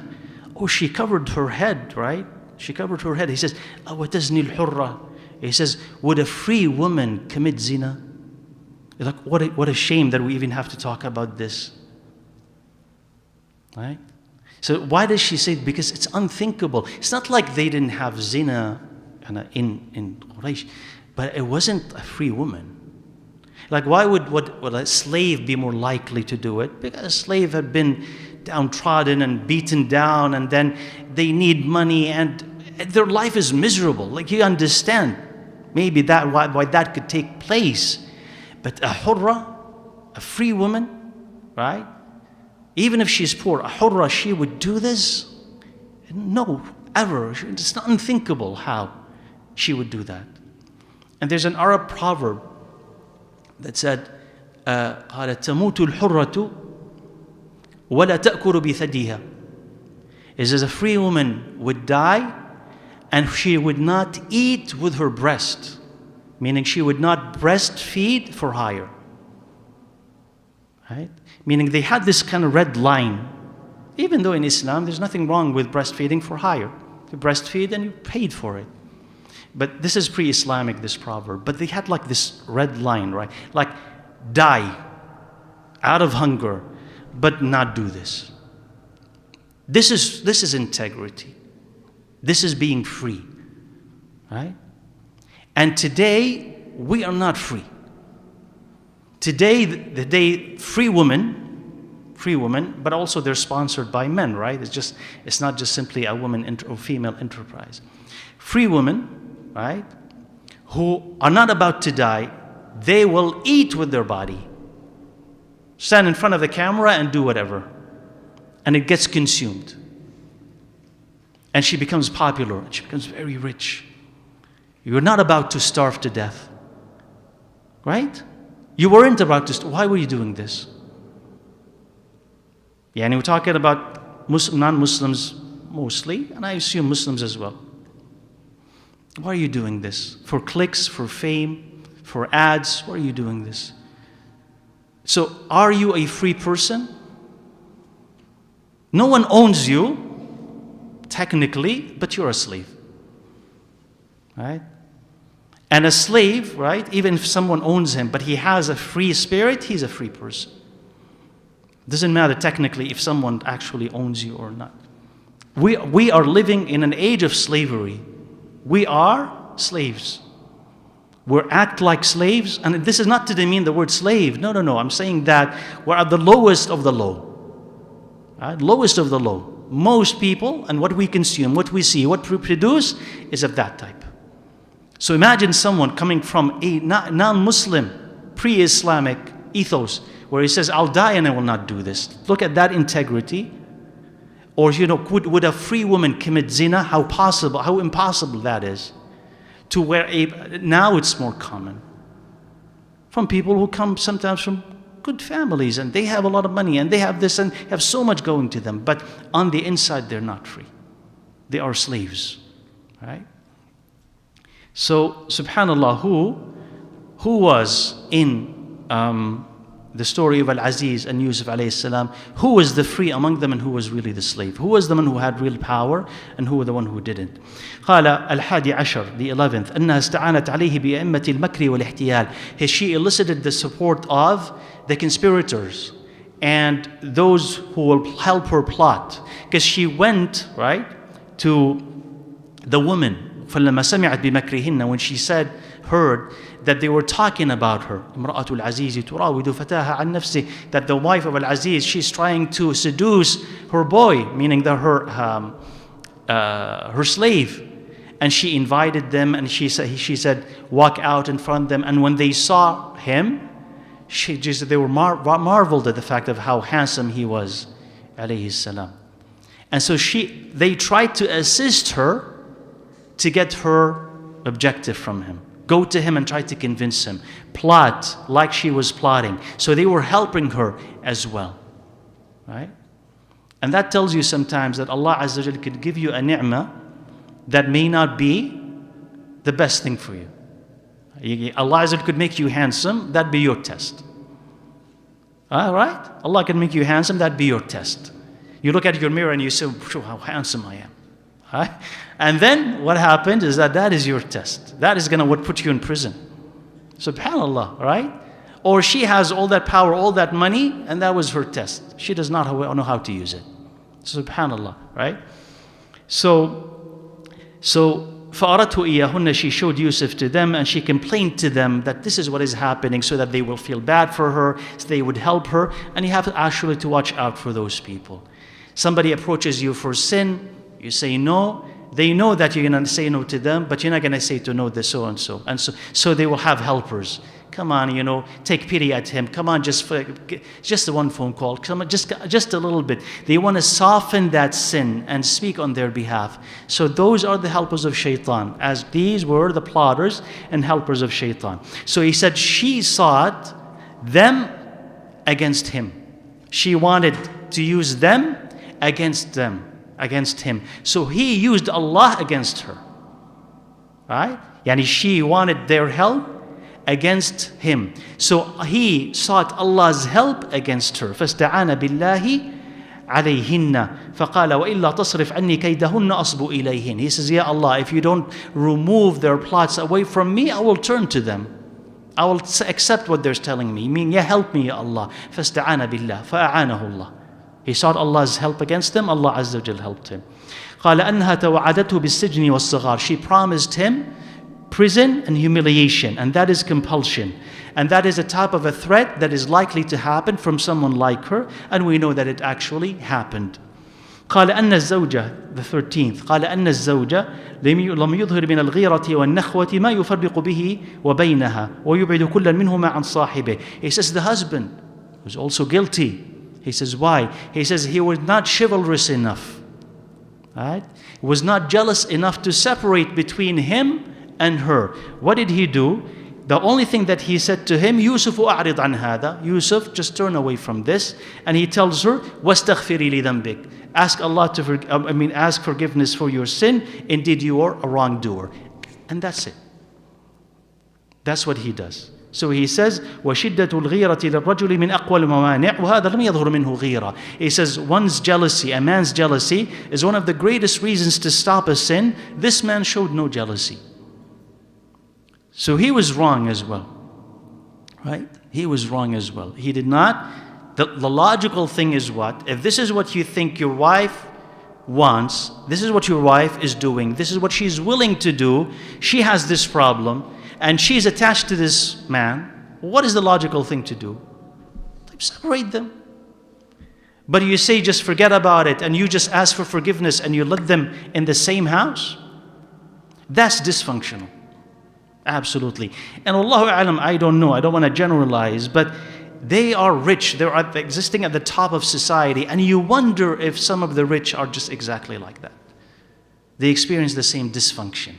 Speaker 1: Oh, she covered her head, right? She covered her head. He says, وَتَزْنِي الْحُرَّةِ. He says, would a free woman commit zina? Like, what a shame that we even have to talk about this, right? So why does she say it? Because it's unthinkable. It's not like they didn't have zina in Quraysh, but it wasn't a free woman. Like, why would a slave be more likely to do it? Because a slave had been downtrodden and beaten down, and then they need money, and their life is miserable. Like, you understand maybe that why that could take place. But a hurra, a free woman, right? Even if she's poor, a hurra, she would do this? No, ever. It's not unthinkable how she would do that. And there's an Arab proverb that said, قالت تموت الحرة ولا تأكل بثديها. It says a free woman would die and she would not eat with her breast, meaning she would not breastfeed for hire. Right? Meaning they had this kind of red line. Even though in Islam there's nothing wrong with breastfeeding for hire. You breastfeed and you paid for it. But this is pre-Islamic, this proverb. But they had like this red line, right? Like, die out of hunger, but not do this. This is integrity. This is being free, right? And today, we are not free. Today, the free women, but also they're sponsored by men, right? It's not just simply a woman or female enterprise. Free women, right, who are not about to die, they will eat with their body. Stand in front of the camera and do whatever. And it gets consumed. And she becomes popular, and she becomes very rich. You're not about to starve to death, right? You weren't about to. Why were you doing this? Yeah, and we're talking about non-Muslims mostly, and I assume Muslims as well. Why are you doing this? For clicks, for fame, for ads? Why are you doing this? So, are you a free person? No one owns you, technically, but you're a slave, right? And a slave, right, even if someone owns him, but he has a free spirit, he's a free person. Doesn't matter technically if someone actually owns you or not. We are living in an age of slavery. We are slaves. We act like slaves, and this is not to demean the word slave. No. I'm saying that we're at the lowest of the low. Right? Lowest of the low. Most people and what we consume, what we see, what we produce is of that type. So imagine someone coming from a non-Muslim, pre-Islamic ethos, where he says, I'll die and I will not do this. Look at that integrity. Or, would a free woman commit zina? How impossible that is. To where now it's more common. From people who come sometimes from good families and they have a lot of money and they have this and have so much going to them. But on the inside, they're not free. They are slaves. Right? So, subhanAllah, who was in the story of Al-Aziz and Yusuf alayhi salam, who was the free among them and who was really the slave? Who was the one who had real power and who was the one who didn't? قال الحادي عشر, the 11th, أنها استعانت عليه بأئمة المكر والاحتيال. She elicited the support of the conspirators and those who will help her plot. Because she went, right, to the woman, فلما سمعت بمكرهن, when she heard that they were talking about her, امرأة العزيز تراود فتاها عن نفسه, that the wife of Al-Aziz, she's trying to seduce her boy, meaning her slave, and she invited them, and she said, walk out in front of them. And when they saw him, they were marveled at the fact of how handsome he was, alayhi salam. And so they tried to assist her to get her objective from him. Go to him and try to convince him. Plot like she was plotting. So they were helping her as well. Right? And that tells you sometimes that Allah Azza wa Jal could give you a ni'mah that may not be the best thing for you. Allah Azza wa Jal could make you handsome, that'd be your test. Alright? Allah can make you handsome, that'd be your test. You look at your mirror and you say, how handsome I am. Right? And then what happened is that is your test. That is going to put you in prison. SubhanAllah, right? Or she has all that power, all that money, and that was her test. She does not know how to use it. SubhanAllah, right? So فَأَرَتْهُ إِيَّهُنَّ, she showed Yusuf to them and she complained to them that this is what is happening, so that they will feel bad for her, so they would help her. And you have actually to watch out for those people. Somebody approaches you for sin, you say no. They know that you're going to say no to them, but you're not going to say to no this so and so. And so they will have helpers. Come on, take pity at him. Come on, just the one phone call. Come on, just a little bit. They want to soften that sin and speak on their behalf. So those are the helpers of shaitan, as these were the plotters and helpers of shaitan. So he said she sought them against him. She wanted to use them against him. So he used Allah against her. Right? Yani she wanted their help against him. So he sought Allah's help against her. فَاسْتَعَانَ بِاللَّهِ عَلَيْهِنَّ فَقَالَ وَإِلَّا تَصْرِفْ عَنِّي كَيْدَهُنَّ أَصْبُ إِلَيْهِنَّ. He says, Ya Allah, if you don't remove their plots away from me, I will turn to them. I will accept what they're telling me. Meaning, ya help me, Ya Allah. فَاسْتَعَانَ بِاللَّهِ فَأَعَانَهُ اللَّهِ. He sought Allah's help against them. Allah Azza wa Jal helped him. قال أنها توعدته بالسجن والصغار. She promised him prison and humiliation, and that is compulsion. And that is a type of a threat that is likely to happen from someone like her, and we know that it actually happened. قال أن الزوجة, the 13th, قال أن الزوجة لم يظهر من الغيرة والنخوة ما يفرق به وبينها ويبعد كل منهما عن صاحبه. He says the husband was also guilty. He says, why? He says he was not chivalrous enough. Right? He was not jealous enough to separate between him and her. What did he do? The only thing that he said to him, Yusuf أعرض عن هذا. Yusuf, just turn away from this. And he tells her, واستغفري لذنبك. Ask Allah to ask forgiveness for your sin. Indeed, you are a wrongdoer. And that's it. That's what he does. So he says, وَشِدَّةُ الْغِيرَةِ لِلرَّجُلِ مِنْ أَقْوَى الْمَوَانِعِ وَهَذَا لَمْ يَظْهُرْ مِنْهُ غِيرَةً. He says, one's jealousy, a man's jealousy, is one of the greatest reasons to stop a sin. This man showed no jealousy. So he was wrong as well. Right? He was wrong as well. He did not. The logical thing is what? If this is what you think your wife wants, this is what your wife is doing, this is what she's willing to do, she has this problem, and she's attached to this man, what is the logical thing to do? Separate them. But you say just forget about it and you just ask for forgiveness and you let them in the same house? That's dysfunctional. Absolutely. And Allahu A'lam, I don't know, I don't want to generalize, but they are rich, they're existing at the top of society, and you wonder if some of the rich are just exactly like that. They experience the same dysfunction.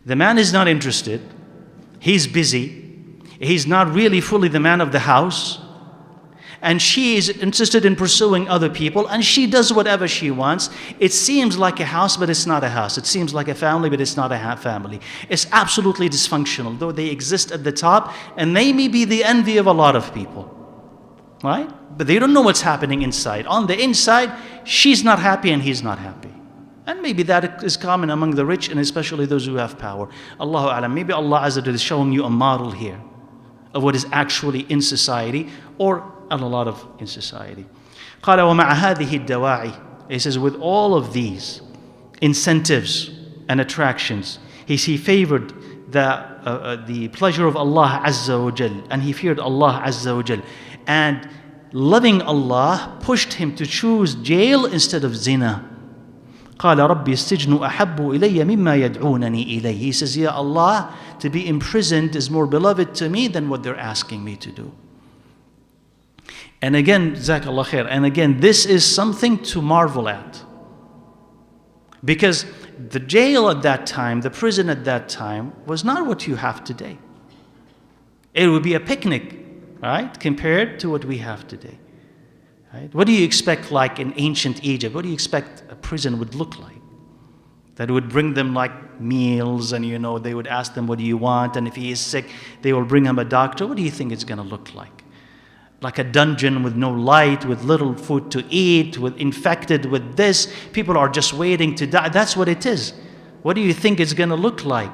Speaker 1: The man is not interested, he's busy, he's not really fully the man of the house, and she is interested in pursuing other people, and she does whatever she wants. It seems like a house, but it's not a house. It seems like a family, but it's not a family. It's absolutely dysfunctional, though they exist at the top, and they may be the envy of a lot of people, right? But they don't know what's happening inside. On the inside, she's not happy and he's not happy. And maybe that is common among the rich, and especially those who have power. Allahu A'lam. Maybe Allah Azza wa Jalla is showing you a model here of what is actually in society, or a lot of in society. قال ومع هذه الدواعي, he says, with all of these incentives and attractions, he favored the pleasure of Allah Azza wa Jal, and he feared Allah Azza wa Jal, and loving Allah pushed him to choose jail instead of zina. قال ربي السجن أحب إلي مما يدعونني إليه. He says, Ya Allah, to be imprisoned is more beloved to me than what they're asking me to do. And again, Jazakallah khair, and again, this is something to marvel at. Because the jail at that time, the prison at that time, was not what you have today. It would be a picnic, right, compared to what we have today. Right? What do you expect, like in ancient Egypt? What do you expect a prison would look like? That would bring them like meals, and they would ask them, what do you want? And if he is sick, they will bring him a doctor. What do you think it's going to look like? Like a dungeon with no light, with little food to eat, with infected with this. People are just waiting to die. That's what it is. What do you think it's going to look like?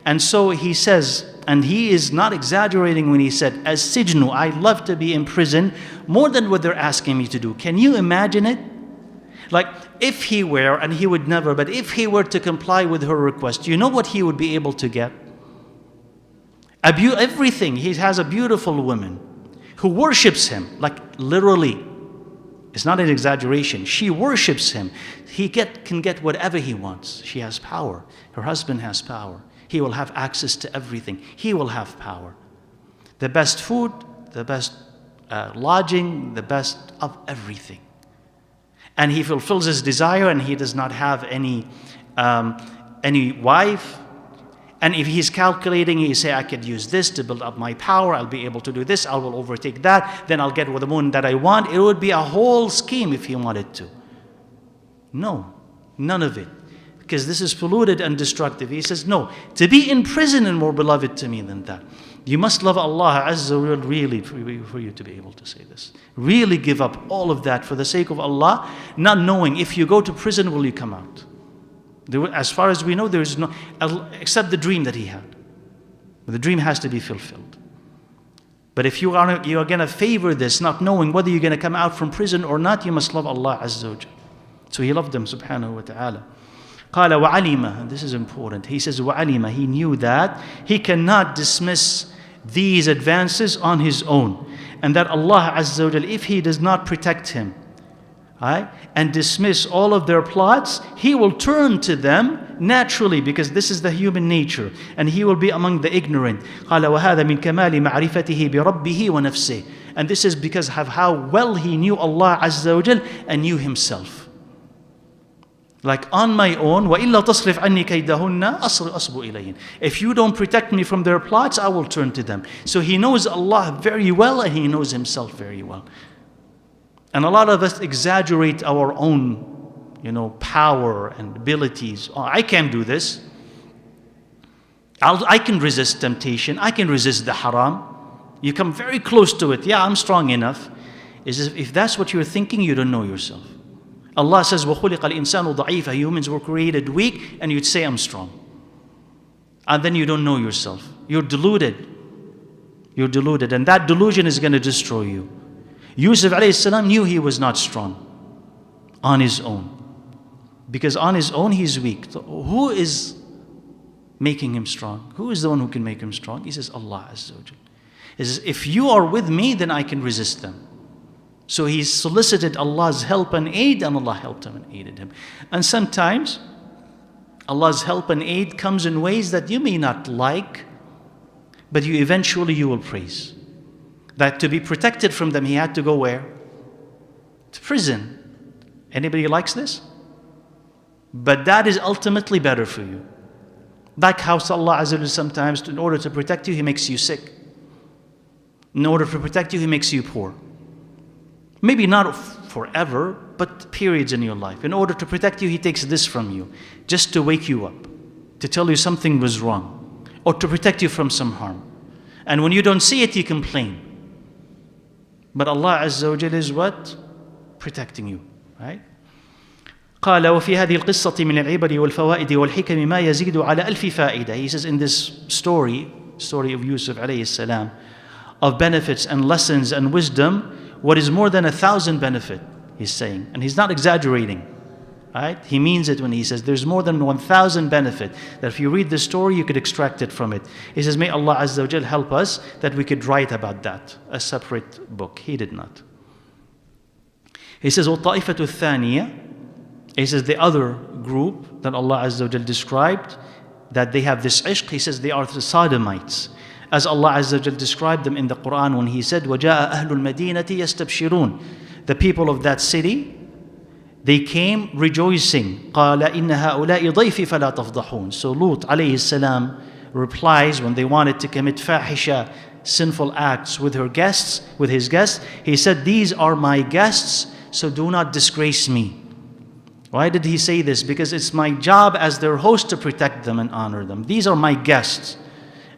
Speaker 1: And so he says, and he is not exaggerating when he said, as sijnu, I love to be in prison more than what they're asking me to do. Can you imagine it? Like if he were, and he would never, but if he were to comply with her request, you know what he would be able to get? Everything. He has a beautiful woman who worships him, like literally. It's not an exaggeration. She worships him. He can get whatever he wants. She has power. Her husband has power. He will have access to everything. He will have power. The best food, the best lodging, the best of everything. And he fulfills his desire, and he does not have any wife. And if he's calculating, he say, I could use this to build up my power, I'll be able to do this, I will overtake that, then I'll get with the moon that I want. It would be a whole scheme if he wanted to. No, none of it. Because this is polluted and destructive. He says, no, to be in prison is more beloved to me than that. You must love Allah Azza wa Jal really for you to be able to say this. Really give up all of that for the sake of Allah, not knowing if you go to prison, will you come out? As far as we know, there is no, except the dream that he had. But the dream has to be fulfilled. But if you are going to favor this, not knowing whether you're going to come out from prison or not, you must love Allah Azza wa Jal. So he loved them subhanahu wa ta'ala. قال وعلم, and this is important. He says وعلم, he knew that he cannot dismiss these advances on his own, and that Allah Azza wa Jal, if he does not protect him, right, and dismiss all of their plots, he will turn to them naturally, because this is the human nature, and he will be among the ignorant. قال وهذا من كمال معرفته بربه ونفسه, and this is because of how well he knew Allah Azza wa Jal and knew himself. Like on my own, وَإِلَّا تَصْرِفْ عَنِّي كَيْدَهُنَّ أَصْبُ إِلَيْهِنْ. If you don't protect me from their plots, I will turn to them. So he knows Allah very well, and he knows himself very well. And a lot of us exaggerate our own, power and abilities. Oh, I can't do this. I can resist temptation. I can resist the haram. You come very close to it. Yeah, I'm strong enough. If that's what you're thinking, you don't know yourself. Allah says, وَخُلِقَ الْإِنسَانُ ضَعِيفًا. Humans were created weak, and you'd say, I'm strong. And then you don't know yourself. You're deluded. You're deluded. And that delusion is going to destroy you. Yusuf alayhi salam knew he was not strong on his own. Because on his own he's weak. So who is making him strong? Who is the one who can make him strong? He says, Allah Azza wa Jal. He says, if you are with me, then I can resist them. So he solicited Allah's help and aid, and Allah helped him and aided him. And sometimes Allah's help and aid comes in ways that you may not like, but you will praise. That to be protected from them, he had to go where? To prison. Anybody likes this? But that is ultimately better for you. Like how Allah Azza wa Jalla sometimes, in order to protect you, He makes you sick. In order to protect you, He makes you poor. Maybe not forever, but periods in your life. In order to protect you, He takes this from you, just to wake you up, to tell you something was wrong, or to protect you from some harm. And when you don't see it, you complain. But Allah Azza wa Jalla is what? Protecting you, right? قال وفي هذه القصة من العبر والفوائد والحكم ما يزيد على ألف فائدة. He says in this story of Yusuf عليه السلام, of benefits and lessons and wisdom, what is more than 1,000 benefit, he's saying. And he's not exaggerating, right? He means it when he says there's more than 1,000 benefit, that if you read the story, you could extract it from it. He says, may Allah Azza wa Jal help us that we could write about that, a separate book. He did not. He says, وَالطَّائِفَةُ الثَّانِيَةِ. He says the other group that Allah Azza wa Jal described, that they have this ishq, he says they are the Sodomites. As Allah Azza wa Jal described them in the Quran when He said, وَجَاءَ أَهْلُ الْمَدِينَةِ يَسْتَبْشِرُونَ. The people of that city, they came rejoicing. قَالَ إِنَّ هَؤُلَاءِ ضَيْفِ فَلَا تَفْضَحُونَ. So Lut alayhi salam replies when they wanted to commit fahisha, sinful acts with his guests, he said, these are my guests, so do not disgrace me. Why did he say this? Because it's my job as their host to protect them and honor them. These are my guests.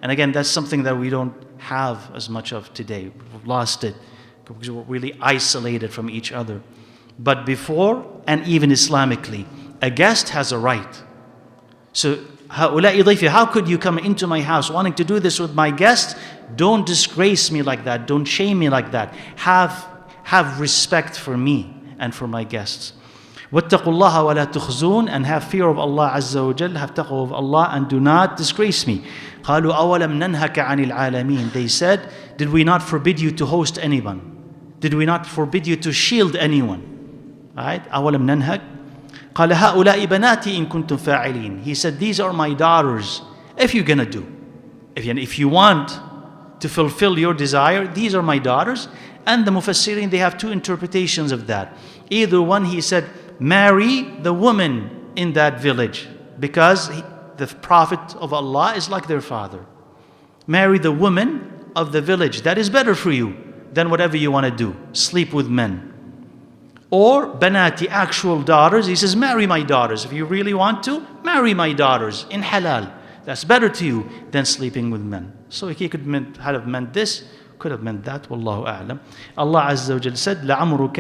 Speaker 1: And again, that's something that we don't have as much of today. We've lost it because we're really isolated from each other. But before, and even Islamically, a guest has a right. So, how could you come into my house wanting to do this with my guests? Don't disgrace me like that. Don't shame me like that. Have respect for me and for my guests. وَاتَّقُوا اللَّهَ وَلَا تُخْزُونَ. And have fear of Allah Azza wa Jal, have taqwa of Allah, and do not disgrace me. قَالُوا أَوَلَمْ نَنْهَكَ عَنِ الْعَالَمِينَ. They said, did we not forbid you to host anyone? Did we not forbid you to shield anyone? Right? أَوَلَمْ نَنْهَكَ. قَالَ هَؤُلَاءِ بَنَاتِي إِن كُنْتُمْ فَاعِلِينَ. He said, these are my daughters. If you're gonna do, if you want to fulfill your desire, these are my daughters. And the Mufassirin, they have two interpretations of that. Either one, he said, marry the woman in that village, because the Prophet of Allah is like their father. Marry the woman of the village. That is better for you than whatever you want to do. Sleep with men. Or banati, actual daughters. He says, marry my daughters. If you really want to, marry my daughters in halal. That's better to you than sleeping with men. So he could have meant this, could have meant that. Wallahu a'lam. Allah Azza wa Jal said, لَعَمْرُكَ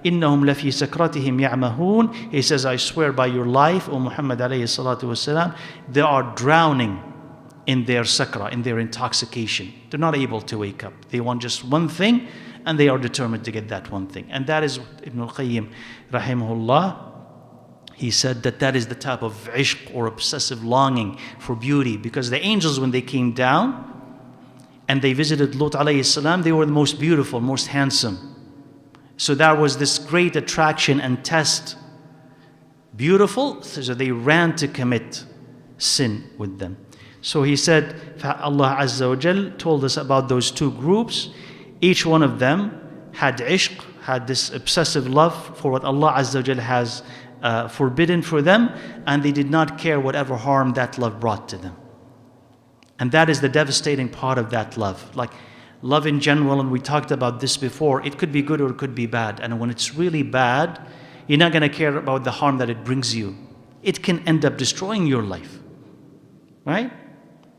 Speaker 1: إِنَّهُمْ لَفِي سَكْرَتِهِمْ يَعْمَهُونَ. He says, I swear by your life, O Muhammad alayhi salatu wasalam, they are drowning in their sakra, in their intoxication. They're not able to wake up. They want just one thing, and they are determined to get that one thing. And that is what ibnalqayyim, rahimahullah, he said that is the type of ishq or obsessive longing for beauty. Because the angels, when they came down and they visited Lut alayhi salam, they were the most beautiful, most handsome. So there was this great attraction and test. Beautiful, so they ran to commit sin with them. So he said, Allah Azza wa Jal told us about those two groups. Each one of them had ishq, had this obsessive love for what Allah Azza wa Jal has forbidden for them, and they did not care whatever harm that love brought to them. And that is the devastating part of that love. Like love in general, and we talked about this before, it could be good or it could be bad. And when it's really bad, you're not going to care about the harm that it brings you. It can end up destroying your life. Right?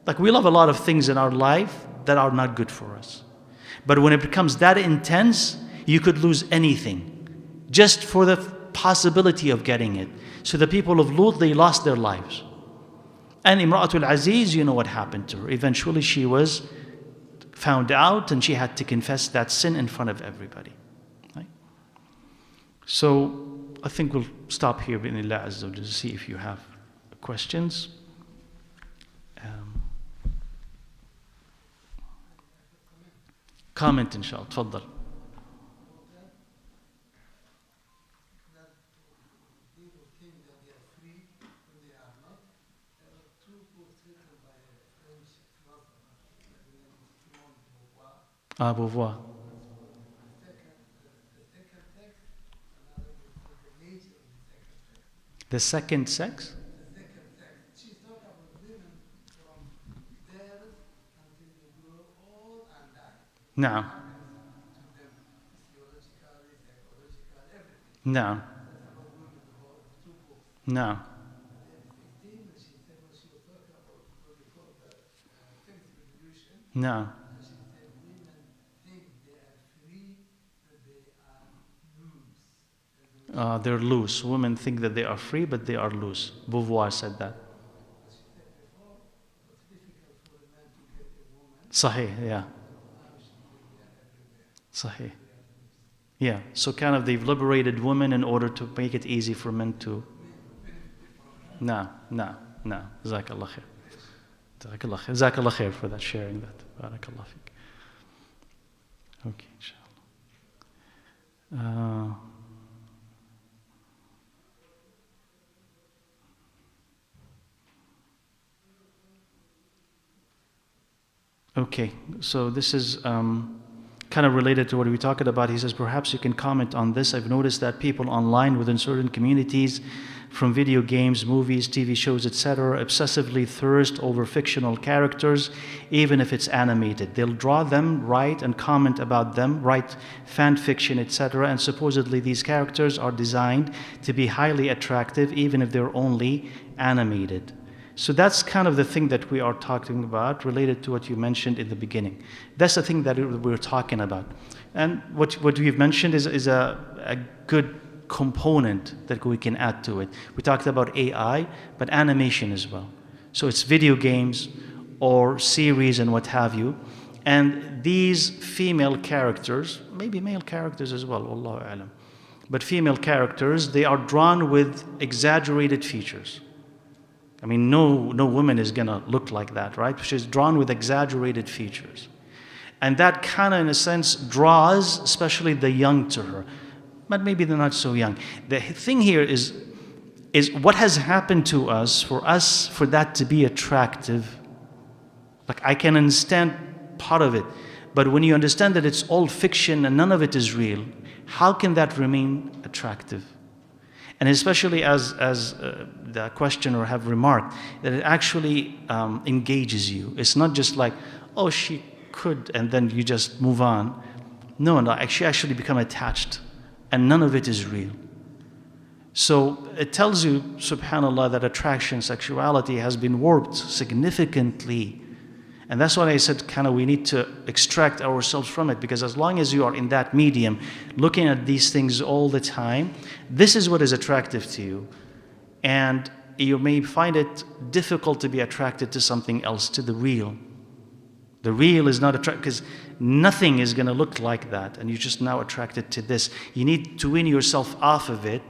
Speaker 1: Like we love a lot of things in our life that are not good for us. But when it becomes that intense, you could lose anything just for the possibility of getting it. So the people of Lut, they lost their lives. And Imra'atul Aziz, you know what happened to her. Eventually she was found out and she had to confess that sin in front of everybody. Right? So I think we'll stop here بإذن Azza wa Jalla, to see if you have questions. Comment inshallah. تفضل. Beauvoir. The second sex?
Speaker 2: She's talking about women from there until they grow old and die.
Speaker 1: No.
Speaker 2: To them, physiologically, psychologically, everything.
Speaker 1: No.
Speaker 2: That's about women, the two books.
Speaker 1: No.
Speaker 2: Then 15, when she said when she was talking about what we call the feminist revolution,
Speaker 1: No.
Speaker 2: and she said women think they are free, but they are loose.
Speaker 1: They're loose. Women think that they are free, but they are loose. Beauvoir said that.
Speaker 2: But she said before, it was difficult for a man to get a woman.
Speaker 1: Sahih, yeah.
Speaker 2: Now she said they are everywhere.
Speaker 1: Sahih. Yeah, so kind of they've liberated women in order to make it easy for men to. No. Jazakallah khair. Jazakallah khair for that, sharing that. Barakallah fiqh. Okay, inshallah. Okay, so this is kind of related to what we talked about. He says, perhaps you can comment on this. I've noticed that people online within certain communities, from video games, movies, TV shows, etc., obsessively thirst over fictional characters, even if it's animated. They'll draw them, write and comment about them, write fan fiction, etc., and supposedly these characters are designed to be highly attractive, even if they're only animated. So that's kind of the thing that we are talking about, related to what you mentioned in the beginning. That's the thing that we're talking about. And what we've mentioned is a good component that we can add to it. We talked about AI, but animation as well. So it's video games or series and what have you. And these female characters, maybe male characters as well, Wallahu a'lam, but female characters, they are drawn with exaggerated features. I mean, no woman is gonna look like that, right? She's drawn with exaggerated features. And that kind of, in a sense, draws especially the young to her. But maybe they're not so young. The thing here is what has happened to us for that to be attractive. Like, I can understand part of it, but when you understand that it's all fiction and none of it is real, how can that remain attractive? And especially as the questioner have remarked, that it actually engages you. It's not just like, oh, she could, and then you just move on. No, she actually become attached, and none of it is real. So it tells you, subhanAllah, that attraction, sexuality has been warped significantly. And that's why I said we need to extract ourselves from it, because as long as you are in that medium, looking at these things all the time, this is what is attractive to you. And you may find it difficult to be attracted to something else, to the real. The real is not attractive, because nothing is going to look like that, and you're just now attracted to this. You need to wean yourself off of it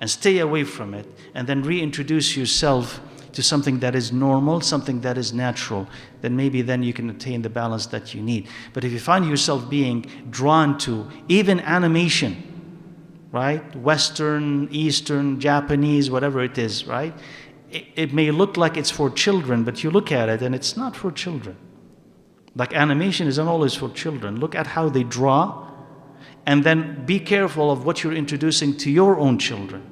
Speaker 1: and stay away from it, and then reintroduce yourself to something that is normal, something that is natural. Then maybe then you can attain the balance that you need. But if you find yourself being drawn to even animation, right? Western, Eastern, Japanese, whatever it is, right? It may look like it's for children, but you look at it and it's not for children. Like, animation isn't always for children. Look at how they draw, and then be careful of what you're introducing to your own children.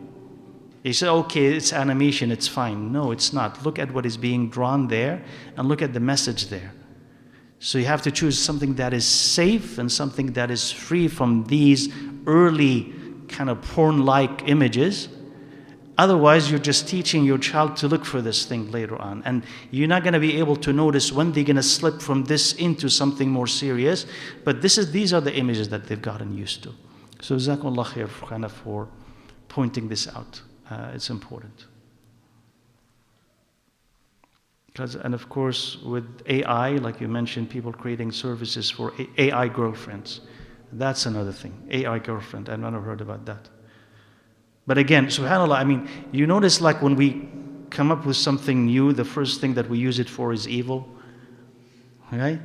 Speaker 1: You say, okay, it's animation, it's fine. No, it's not. Look at what is being drawn there, and look at the message there. So you have to choose something that is safe and something that is free from these early kind of porn-like images. Otherwise, you're just teaching your child to look for this thing later on. And you're not going to be able to notice when they're going to slip from this into something more serious. But these are the images that they've gotten used to. So Jazakumullah khair for pointing this out. It's important. And of course, with AI, like you mentioned, people creating services for AI girlfriends. That's another thing. AI girlfriend. I've never heard about that. But again, subhanAllah, I mean, you notice like when we come up with something new, the first thing that we use it for is evil, right?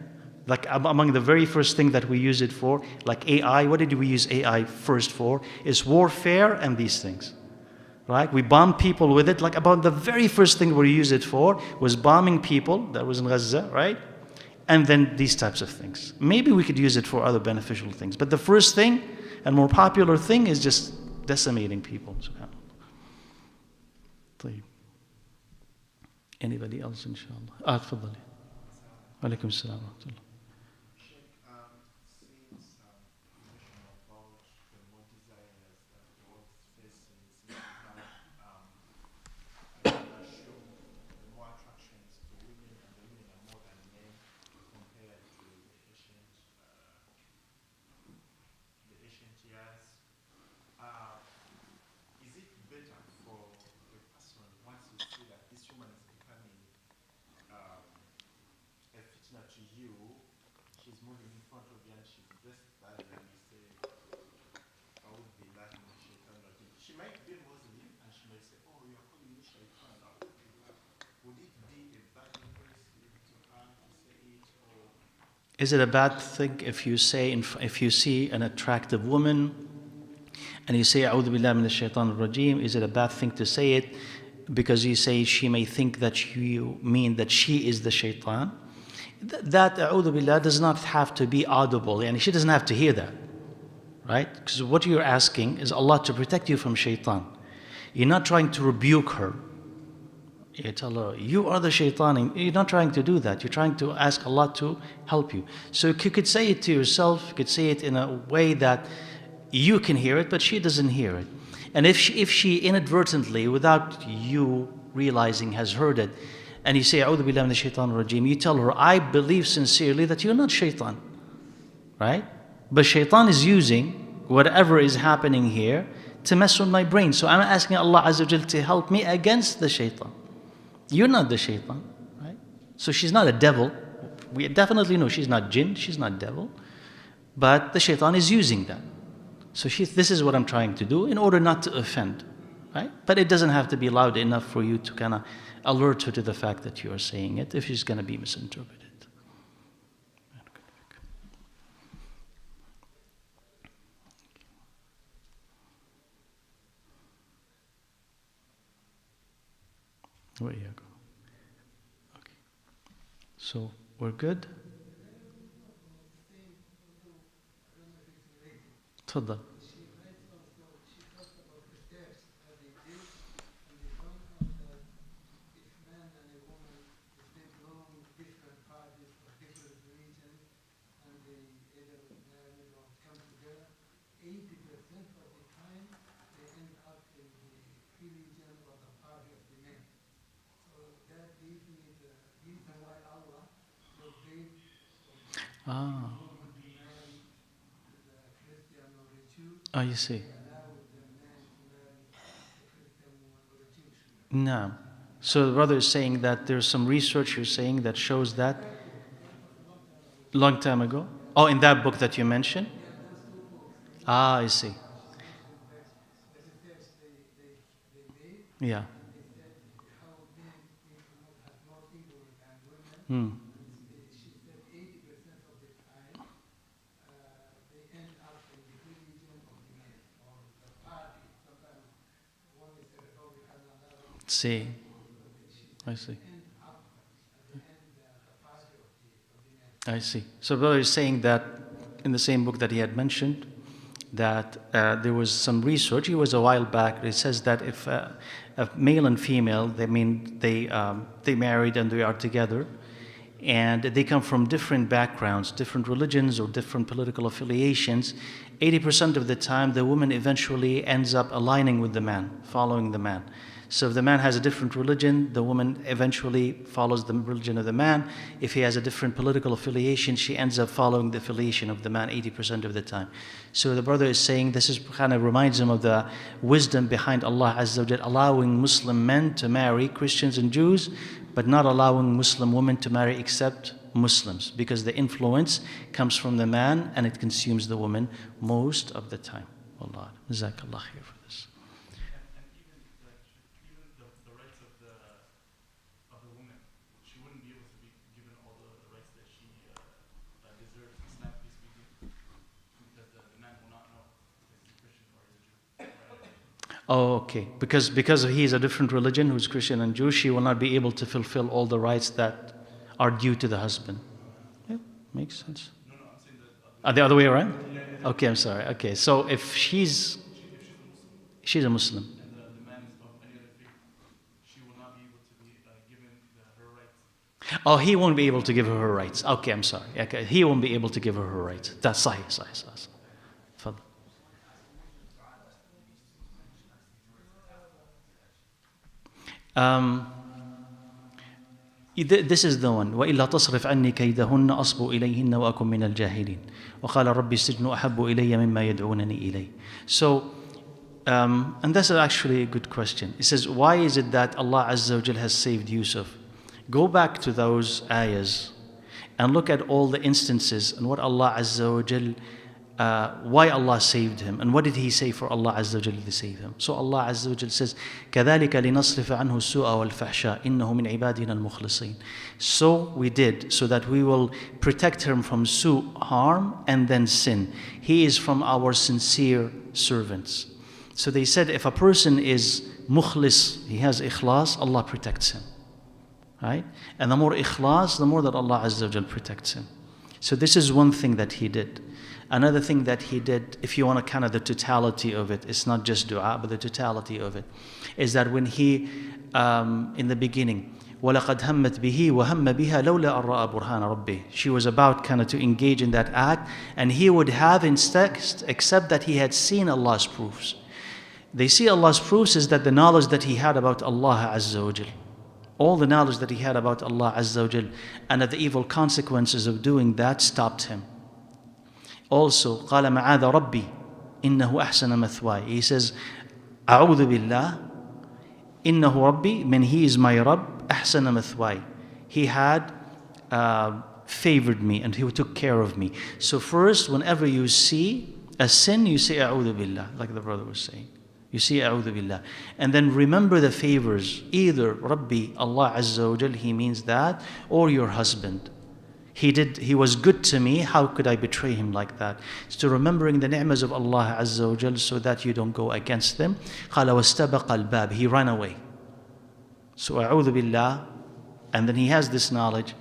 Speaker 1: Like among the very first thing that we use it for, like AI, what did we use AI first for? Is warfare and these things, right? We bomb people with it. Like about the very first thing we use it for was bombing people. That was in Gaza, right? And then these types of things. Maybe we could use it for other beneficial things. But the first thing and more popular thing is just decimating people. طيب. Anybody else, inshallah? تفضلي. وعليكم السلام ورحمة الله. Is it a bad thing if you see an attractive woman and you say "A'udhu billahi minash shaitanir rajim"? Is it a bad thing to say it because you say she may think that you mean that she is the shaitan? That "A'udhu billah" does not have to be audible, and she doesn't have to hear that, right? Because what you're asking is Allah to protect you from shaitan. You're not trying to rebuke her. You tell her, you are the shaitan. You're not trying to do that. You're trying to ask Allah to help you. So you could say it to yourself. You could say it in a way that you can hear it, but she doesn't hear it. And if she inadvertently, without you realizing, has heard it, and you say, "A'udhu billahi minash shaitanir rajim," you tell her, "I believe sincerely that you're not shaitan." Right? But shaitan is using whatever is happening here to mess with my brain. So I'm asking Allah Azza wa Jal to help me against the shaitan. You're not the shaitan, right? So she's not a devil. We definitely know she's not jinn, she's not devil. But the shaitan is using that. So this is what I'm trying to do in order not to offend, right? But it doesn't have to be loud enough for you to kind of alert her to the fact that you are saying it if she's going to be misinterpreted. Where you go? Okay. So we're good? تفضل. You see. No. So the brother is saying that there's some research you're saying that shows that long time ago. Oh, in that book that you mentioned? I see. Yeah. See, I see. I see. So brother is saying that in the same book that he had mentioned, that there was some research. It was a while back. It says that if a male and female, they married and they are together, and they come from different backgrounds, different religions or different political affiliations, 80% of the time the woman eventually ends up aligning with the man, following the man. So if the man has a different religion, the woman eventually follows the religion of the man. If he has a different political affiliation, she ends up following the affiliation of the man 80% of the time. So the brother is saying this is kind of reminds him of the wisdom behind Allah Azza wa Jal allowing Muslim men to marry Christians and Jews, but not allowing Muslim women to marry except Muslims, because the influence comes from the man and it consumes the woman most of the time. Wallah. Jazakallah khair for this. Oh, okay. Because he is a different religion, who's Christian and Jewish, she will not be able to fulfill all the rights that are due to the husband. Yeah, makes sense. The other way around? Okay, I'm sorry. Okay, so if she's a Muslim.
Speaker 3: And the man is of any other faith, she will not be able to be given her rights.
Speaker 1: Oh, he won't be able to give her rights. Okay, I'm sorry. Okay, he won't be able to give her rights. That's sahih. Fadl. This is the one. وَإِلَّا تَصْرِفْ عَنِّي كَيْدَهُنَّ أَصْبُ إِلَيْهِنَّ وَأَكُنْ مِنَ الْجَاهِلِينَ وَقَالَ رَبِّ السِّجْنُ أَحَبُّ إِلَيَّ مِمَّا يَدْعُونَنِي إِلَيْهِ. So, and that's actually a good question. It says, why is it that Allah Azza wa Jal has saved Yusuf? Go back to those ayahs and look at all the instances and what Allah Azza wa Jal, why Allah saved him and what did he say for Allah Azza wa Jal to save him. So Allah Azza wa Jal says, كَذَلِكَ لِنَصْرِفَ عَنْهُ السُّوءَ وَالْفَحْشَاءَ إِنَّهُ مِنْ عِبَادِنَا الْمُخْلَصِينَ. So we did, so that we will protect him from harm and then sin. He is from our sincere servants. So they said if a person is mukhlis, he has ikhlas, Allah protects him. Right? And the more ikhlas, the more that Allah Azza wa Jal protects him. So this is one thing that he did. Another thing that he did, if you want to kind of the totality of it, it's not just dua, but the totality of it, is that when he, in the beginning, وَلَقَدْ هَمَّتْ بِهِ وَهَمَّ بِهَا لَوْلَا أَن رَأَى بُرْهَانَ رَبِّهِ. She was about kind of to engage in that act, and he would have instead, except that he had seen Allah's proofs. They see Allah's proofs is that the knowledge that he had about Allah Azza wa Jal, all the knowledge that he had about Allah Azza wa Jal, and that the evil consequences of doing that stopped him. Also, قال معاذ ربي إنه أحسن مثواي. He says, أعوذ بالله إنه ربي, mean he is my Rabb, أحسن مثواي. He had favored me and he took care of me. So first, whenever you see a sin, you say أعوذ بالله, like the brother was saying. You see أعوذ بالله. And then remember the favors. Either Rabbi, Allah Azza wa Jal, he means that, or your husband. He was good to me, how could I betray him like that? So remembering the ni'mas of Allah Azza wa Jal so that you don't go against them. قال واستبق الباب. He ran away. So أعوذ بالله. And then he has this knowledge.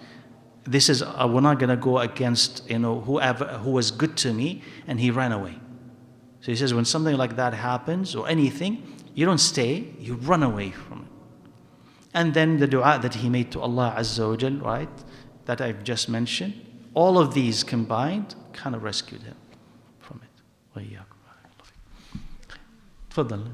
Speaker 1: This is, we're not going to go against, who was good to me, and he ran away. So he says when something like that happens, or anything, you don't stay, you run away from it. And then the dua that he made to Allah Azza wa Jal, right, that I've just mentioned, all of these combined kind of rescued him from it. وإياكم. تفضل.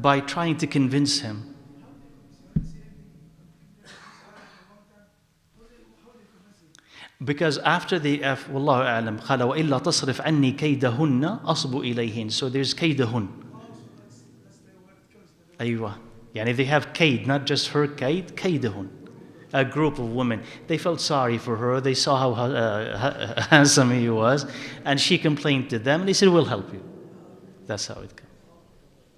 Speaker 1: By trying to convince him. Because after the Wallahu a'lam, قال وإلا تصرف عني كيدهن أصب إليهن. So there's كيدهن. أيوة. يعني they have kaid, not just her kaid, كيدهن. A group of women. They felt sorry for her. They saw how handsome he was, and she complained to them. And they said, "We'll help you." That's how it goes.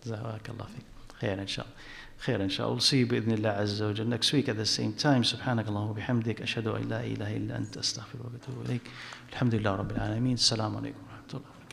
Speaker 1: جزاك الله فيك. خير إن شاء الله. خير إن شاء الله. We'll see you بإذن الله عز وجل next week at the same time. سبحانك اللهم وبحمدك أشهد أن لا إله إلا أنت أستغفرك وأتوب إليك. الحمد لله رب العالمين. السلام عليكم ورحمة الله.